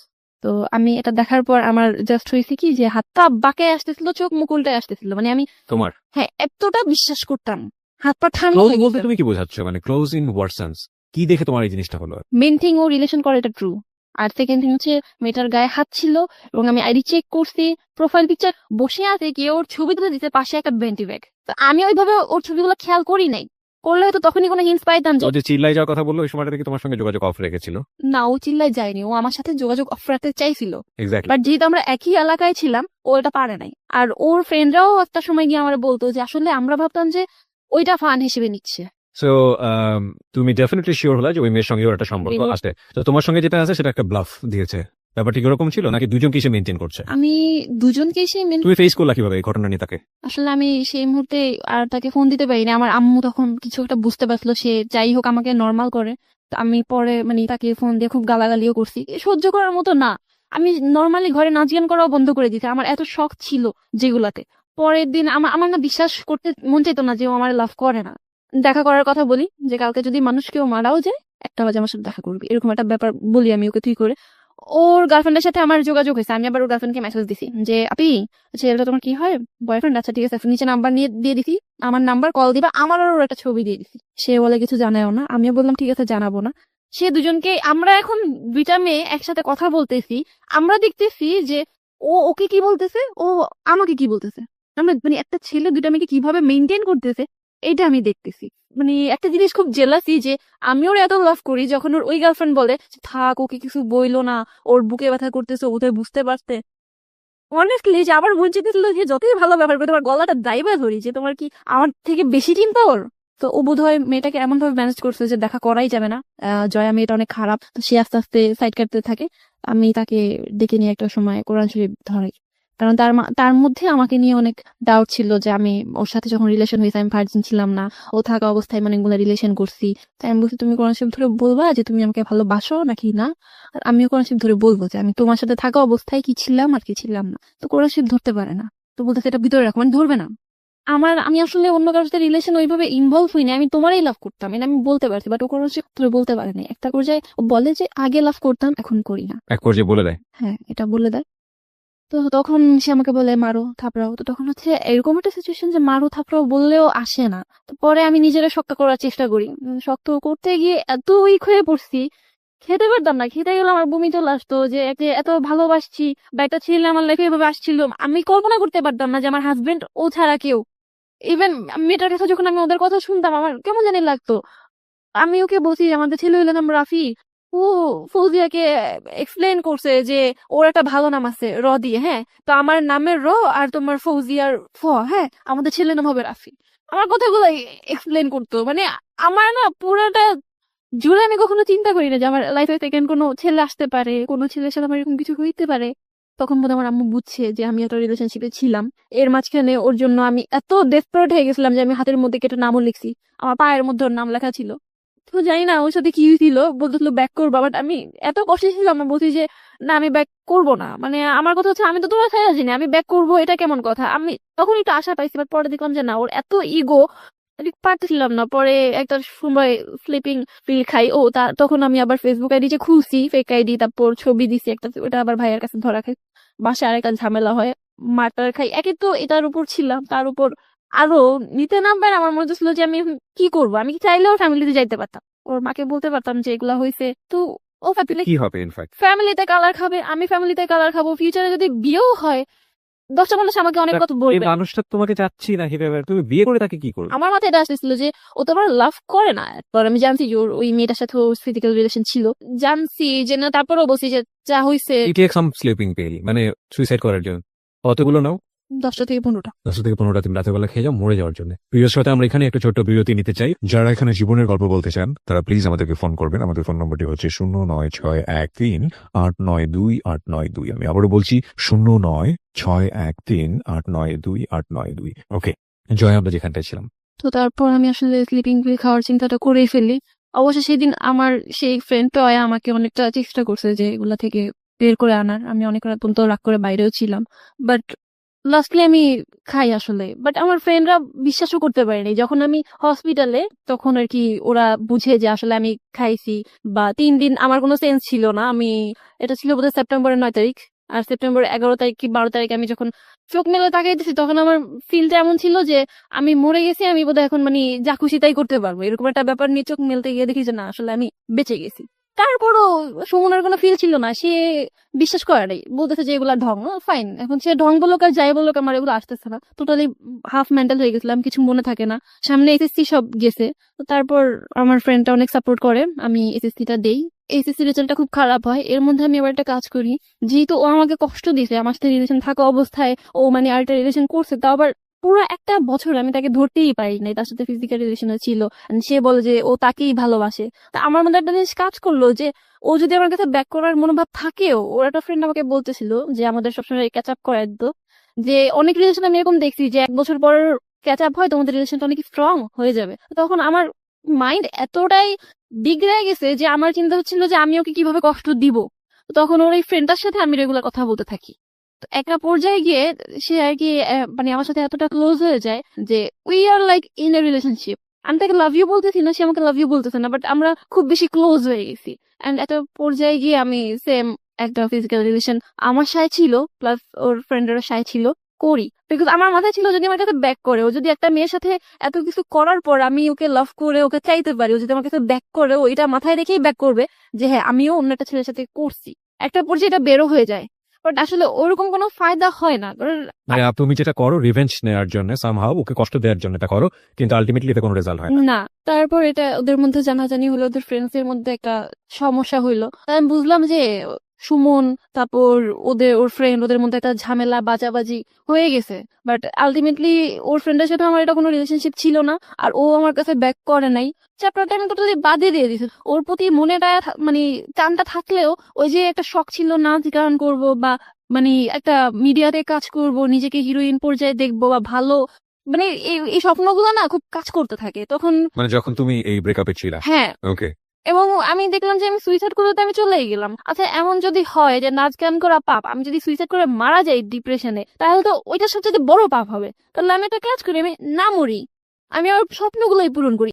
তো আমি এটা দেখার পর আমার জাস্ট হয়েছে কি যে হাত পা বাঁকে আসতেছিল, চোখ মুখ উল্টে আসতেছিল, মানে আমি তোমার হ্যাঁ এতটা বিশ্বাস করতাম, হাত পা ঠান্ডা ক্লোজ হয়ে বলতে গেছে। তুমি কি বোঝাচ্ছ, মানে ক্লোজ ইন হোয়াট সেন্স? কি দেখে তোমার এই জিনিসটা হলো? মেন থিং ও রিলেশন করে, এটা ট্রু। আর সেকেন্ড থিং হচ্ছে মেয়েটার গায়ে হাত ছিল, এবং আমি আইডি চেক করছি, প্রোফাইল পিকচার বসে আছে কি ওর ছবি তুলে দিতে পাশে একটা বেন্টি ব্যাগ। তো আমি ওইভাবে ওর ছবিগুলো খেয়াল করি নাই, করলে হয়তো তখনই কোনো হিন্স পাইতাম যে ও যে চিল্লাই যাওয়ার কথা বললো ওই সময়টা থেকে তোমার সঙ্গে যোগাযোগ অফ রেখেছিল। না, ও চিল্লায় যায়নি, ও আমার সাথে যোগাযোগ অফ রাখতে চাইছিল, এক্স্যাক্টলি। বাট যেহেতু আমরা একই এলাকায় ছিলাম ও এটা পারে নাই। আর ওর ফ্রেন্ডরাও একটা সময় গিয়ে আমার বলতো যে আসলে আমরা ভাবতাম যে ওইটা ফান হিসেবে নিচ্ছে। সো তুমি ডেফিনেটলি শিওর হলা যে ওই মেয়ের সঙ্গে ওর একটা সম্পর্ক বিনোদ- আছে, তো তোমার সঙ্গে যেটা আছে সেটা একটা ব্লাফ দিয়েছে, ব্যাপারটা কিরকম ছিল, নাকি দুজন কিসে মেনটেন করছে? আমি দুজনকেই সেই তুমি ফেস করলা কিভাবে এই ঘটনা নিয়ে তাকে? আসলে আমি সেই মুহূর্তে আর তাকে ফোন দিতে পারিনি, আমার আম্মু তখন কিছু একটা বুঝতে পারছিল, সে যাই হোক আমাকে নর্মাল করে। তো আমি পরে মানে তাকে ফোন দিয়ে খুব গালাগালিও করছি, সহ্য করার মতো না। আমি নর্মালি ঘরে নাচ গান করাও বন্ধ করে দিতে, আমার এত শখ ছিল যেগুলাতে। পরের দিন আমার আমার না বিশ্বাস করতে মন চাইতো না যে ও আমার লাভ করে না। দেখা করার কথা বলি যে কালকে যদি মানুষ কেউ মারাও যায় 1টা বাজে আমার সাথে দেখা করবি, এরকম একটা ব্যাপার বলি আমি ওকে, তুই করে। ওর গার্লফ্রেন্ডের সাথে আমার যোগাযোগ হয়েছে, আমি আবার ওর গার্লফ্রেন্ডকে মেসেজ দিছি যে আপি ছেলেটা তোমার কি হয়, বয়ফ্রেন্ড? আচ্ছা ঠিক আছে, নিচে নাম্বার নিয়ে দিয়ে দিছি, আমার নাম্বার কল দিবা, আমার ওর একটা ছবি দিয়ে দিছি। সে বলে কিছু জানাও না, আমিও বললাম ঠিক আছে জানাবো না। সে দুজনকে, আমরা এখন দুইটা মেয়ে একসাথে কথা বলতেছি, আমরা দেখতেছি যে ও ওকে কি বলতেছে, ও আমাকে কি বলতেছে, আমরা মানে একটা ছেলে দুইটা মেয়েকে কিভাবে মেনটেন করতেছে এটা আমি দেখতেছি। মানে একটা জিনিস খুব জেলাসি যে আমি ওর এত লাভ করি, যখন ওর ওই গার্লফ্রেন্ড বলে যে, থাক ওকে কিছু বইলো না, ওর বুকে ব্যথা করতেছে, ওদের বুঝতে পারতে। অনেস্টলি যে আবার মন চেয়েছিল যে যতই ভালো ব্যবহার করে তোমার গলাটা দাইবা ধরি, যে তোমার কি আমার থেকে বেশি চিন্তা ওর। তো ও বোধহয় মেয়েটাকে এমন ভাবে ম্যানেজ করছে যে দেখা করাই যাবে না। জয়া মেয়েটা অনেক খারাপ, তো সে আস্তে আস্তে সাইড কাটতে থাকে। আমি তাকে ডেকে নিয়ে একটা সময় কোরআন শরীফ ধরাই, কারণ তার মধ্যে আমাকে নিয়ে অনেক ডাউট ছিল যে আমি ওর সাথে যখন রিলেশন হয়েছে আমি ভার্জিন ছিলাম না, ও থাকা অবস্থায় মানে অনেকগুলো রিলেশন করছি। তাই আমি বলছি তুমি কোরআন শরীফ ধরে বলবা যে তুমি আমাকে ভালোবাসো নাকি না, আর আমিও কোরআন শরীফ ধরে বলবো যে আমি তোমার সাথে থাকা অবস্থায় কি ছিলাম আর কি ছিলাম না। তো কোরআন শরীফ ধরতে পারে না, তো বলতেছে এটা ভিতরে রাখো, মানে ধরবে না। আমি আসলে অন্য কারোর সাথে রিলেশন ওইভাবে ইনভলভ হইনি, আমি তোমারই লাভ করতাম, এটা আমি বলতে পারছি, বাট ও কোরআন শরীফ ধরে বলতে পারেনি। একটা পর্যায়ে ও বলে যে আগে লাভ করতাম এখন করি না। এক পর্যায়ে বলে দেয়। হ্যাঁ, এটা বলে দেয়। তো তখন সে আমাকে বলে মারো থাপড়াও, তো তখন হচ্ছে এরকম একটা সিচুয়েশন যে মারো থাপড়াও বললেও আসে না। তো পরে আমি নিজেরা শক্ত করার চেষ্টা করি, শক্ত করতে গিয়ে এত উইক হয়ে পড়ছি, খেতে পারতাম না, খেতে গেলে আমার বমি চলে আসতো, যে এত ভালোবাসছি বা একটা ছেলে আমার লাইফে এভাবে আসছিল, আমি কল্পনা করতে পারতাম না যে আমার হাজবেন্ড ও ছাড়া কেউ। ইভেন মেয়েটার কথা যখন আমি ওদের কথা শুনতাম আমার কেমন জানি লাগতো। আমি ওকে বলছি যে আমাদের ছেলে হইলো নাম রাফি, ও ফৌজিয়াকে এক্সপ্লেন করছে যে ওর একটা ভালো নাম আছে র দিয়ে, হ্যাঁ, তো আমার নামের র আর তোমার ফৌজিয়ার ফ, হ্যাঁ, আমাদের ছেলের নাম হবে রাফি। আমার কথাগুলো এক্সপ্লেন করতো, মানে আমার না পুরাটা জুড়ে আমি কখনো চিন্তা করি না যে আমার লাইফে সেকেন্ড কোনো ছেলে আসতে পারে, কোনো ছেলের সাথে আমার এরকম কিছু হইতে পারে। তখন বোধহয় আমার আম্মু বুঝছে যে আমি একটা রিলেশনশিপে ছিলাম। এর মাঝখানে ওর জন্য আমি এত ডেসপারেট হয়ে গেছিলাম যে আমি হাতের মধ্যে কেটে নামও লিখছি, আমার পায়ের মধ্যে ওর নাম লেখা ছিল। তো জানি না ওর সাথে কি হয়েছিল, বলতেছিল ব্যাক করবো, বাট আমি এত কষ্টে ছিলাম, আমি বলছি যে না আমি ব্যাক করবো না। মানে আমার কথা হচ্ছে আমি তো তোমার ছাড়া জানি আমি ব্যাক করবো, এটা কেমন কথা। আমি তখন একটু আশা পাইছি, বাট পরে দেখলাম যে না, ওর এত ইগো, পারতেছিলাম না। পরে একটা সময় স্লিপিং পিল খাই, তখন আমি আবার ফেসবুক আইডি যে খুলছি ফেক আইডি, তারপর ছবি দিছি একটা, ওটা আবার ভাইয়ের কাছে ধরা খাই, বাসায় আরেকটা ঝামেলা হয়, মারটার খাই। একে তো এটার উপর ছিলাম, তার উপর আরো নিতে নামবার আমার মনে ছিল যে আমি এখন কি করবো। আমি কি চাইলেও ফ্যামিলিতে যাইতে পারতাম, ওর মাকে বলতে পারতাম যে এগুলা হয়েছে, তো ও কি হবে ইনফ্যাক্ট? ফ্যামিলিতে কালার খাবে, আমি ফ্যামিলিতে কালার খাবো, ফিউচারে যদি বিয়েও হয় 10টা মানুষ আমাকে অনেক কথা এই বলবে। মানুষটা তোমাকে চাচ্ছি না হিসেবে, তুমি বিয়ে করে তাকে কি করবে? আমার মাথায় এটা আসতেছিল যে ও তো আমার লাভ করে না। এরপর আমি জানছি যে ওর ওই মেয়েটার সাথে ফিজিক্যাল রিলেশন ছিল, জানছি যে না, তারপরও বলছি যে যা হয়েছে। It take some sleeping pill, মানে সুইসাইড করার জন্য। কতগুলো নাও? 10টা থেকে 15টা। 10 থেকে 15টা তুমি রাতের বেলা খেয়ে যাও মরে যাওয়ার জন্য। প্রিয় শ্রোতা, আমরা এখানে একটা ছোট্ট বিরতি নিতে চাই। যারা এখানে জীবনের গল্প বলতে চান তারা প্লিজ আমাদেরকে ফোন করবেন। আমাদের ফোন নম্বরটি হচ্ছে 09613892892। আমি আবারও বলছি 09613892892। ওকে, জয়, আমরা যেখানটায় ছিলাম। তো তারপর আমি আসলে স্লিপিং পিল খাওয়ার চিন্তাটা করেই ফেলি। অবশ্য সেদিন আমার সেই ফ্রেন্ড পেয়ে আমাকে অনেকটা চেষ্টা করছে যে এগুলা থেকে বের করে আনার। আমি অনেক রাত পর্যন্ত রাগ করে বাইরেও ছিলাম, বাট লাস্টলি আমি খাই আসলে, বাট আমার ফ্রেন্ডরা বিশ্বাসও করতে পারেনি। যখন আমি হসপিটালে, তখন আর কি ওরা বুঝে যে আসলে আমি খাইছি। বা 3 দিন আমার কোনো সেন্স ছিল না। এটা ছিল বোধহয় সেপ্টেম্বরের 9 তারিখ, আর সেপ্টেম্বর 11 তারিখ কি 12 তারিখ আমি যখন চোখ মেলে তাকাইতেছি, তখন আমার ফিলটা এমন ছিল যে আমি মরে গেছি, আমি বোধহয় এখন মানে যা খুশি তাই করতে পারবো, এরকম একটা ব্যাপার নিয়ে চোখ মেলতে গিয়ে দেখি যে না, আসলে আমি বেঁচে গেছি। তারপরও সুমনের কোনো ফিল ছিল না, সে বিশ্বাস করে নাই, বলতেছে যে এগুলা ঢং। ফাইন, এখন সে ঢং বলুক আর যাই বলুক, আমার এগুলো আসতেছে না। টোটালি হাফ মেন্টাল হয়ে গেছিলাম, কিছু মনে থাকে না। সামনে এসএসসি সব গেছে, তো তারপর আমার ফ্রেন্ডটা অনেক সাপোর্ট করে, আমি এসএসসিটা দেই। এসএসসি রেজাল্টটা খুব খারাপ হয়, এর মধ্যে আমি আবার একটা কাজ করি। যেহেতু ও আমাকে কষ্ট দিয়েছে, আমার সাথে রিলেশন থাকা অবস্থায় ও মানে আরেকটা রিলেশন করছে, তাও আবার পুরো একটা বছর আমি তাকে ধরতেই পারি নাই, তার সাথে ফিজিক্যাল রিলেশনে ছিল। And সে বলে যে ও তাকেই ভালোবাসে। তা আমার মধ্যে একটা জিনিস কাজ করলো যে ও যদি আমার কাছে ব্যাক করার মনোভাব থাকেও, ওর একটা ফ্রেন্ড আমাকে বলতেছিল যে আমাদের সবসময় ক্যাচ আপ করায় দিত, যে অনেক রিলেশন আমি এরকম দেখছি যে 1 বছর পর ক্যাচ আপ হয়, তোমাদের রিলেশনটা অনেক স্ট্রং হয়ে যাবে। তখন আমার মাইন্ড এতটাই বিগড়ে গেছে যে আমার চিন্তা হচ্ছিল যে আমি ওকে কিভাবে কষ্ট দিব। তো তখন ওর এই ফ্রেন্ডটার সাথে আমি রেগুলার কথা বলতে থাকি। তো একটা পর্যায়ে গিয়ে সে আর কি মানে আমার সাথে এতটা ক্লোজ হয়ে যায় যে we are like in a relationship. আমি তাকে লাভ ইউ বলতেছি না, সে আমাকে লাভ ইউ বলতেছে না, বাট আমরা খুব বেশি ক্লোজ হয়ে গেছি। এন্ড একটা পর্যায়ে গিয়ে আমি সেম একটা ফিজিক্যাল রিলেশন আমার সাথে ছিল, প্লাস ওর ফ্রেন্ডেরও সাথে ছিল, করি। বিকজ আমার মাথায় ছিল যদি আমার কাছে ব্যাক করে, ও যদি একটা মেয়ের সাথে এত কিছু করার পর আমি ওকে লাভ করে ওকে চাইতে পারি, ও যদি আমার কাছে ব্যাক করে, ও এটা মাথায় রেখেই ব্যাক করবে যে হ্যাঁ আমিও অন্য একটা ছেলের সাথে করছি। একটা পর্যায়ে এটা বেরো হয়ে যায়, বাট আসলে ওরকম কোনো ফায়দা হয় না। মানে তুমি যেটা করো রিভেঞ্জ নেওয়ার জন্য, সামহাউ ওকে কষ্ট দেওয়ার জন্য এটা করো, কিন্তু আলটিমেটলি এতে কোনো রেজাল্ট হয় না। না, তারপর এটা ওদের মধ্যে জানাজানি হলো, ওদের ফ্রেন্ডস এর মধ্যে একটা সমস্যা হইলো। তাই আমি বুঝলাম যে সুমন, তারপর ওর ফ্রেন্ড, ওদের মধ্যে একটা ঝামেলা বাজাবাজি হয়ে গেছে। বাট আলটিমেটলি ওর ফ্রেন্ডের সাথে আমার এটা কোনো রিলেশনশিপ ছিল না, আর ও আমার কাছে ব্যাক করে নাই। চ্যাপ্টারটা আমি টোটালি বাদে দিয়ে দিয়েছি। ওর প্রতি মনেটা মানে টানটা থাকলেও ওই যে একটা শখ ছিল নাচ গান করব, বা মানে একটা মিডিয়াতে কাজ করব, নিজেকে হিরোইন পর্যায়ে দেখবো, বা ভালো মানে এই স্বপ্নগুলো না খুব কাজ করতে থাকে তখন। মানে যখন তুমি এই ব্রেকআপে ছিলা। হ্যাঁ, ওকে। এবং আমি দেখলাম যে আমি সুইসাইড করতে আমি চলেই গেলাম। আচ্ছা, এমন যদি হয় যে নাচ গান করা পাপ, আমি যদি সুইসাইড করে মারা যাই ডিপ্রেশনে, তাহলে তো ওইটা সবচেয়ে বড় পাপ হবে। তাহলে আমি একটা কাজ করি, আমি না মরি, আমি আমার স্বপ্নগুলোই পূরণ করি।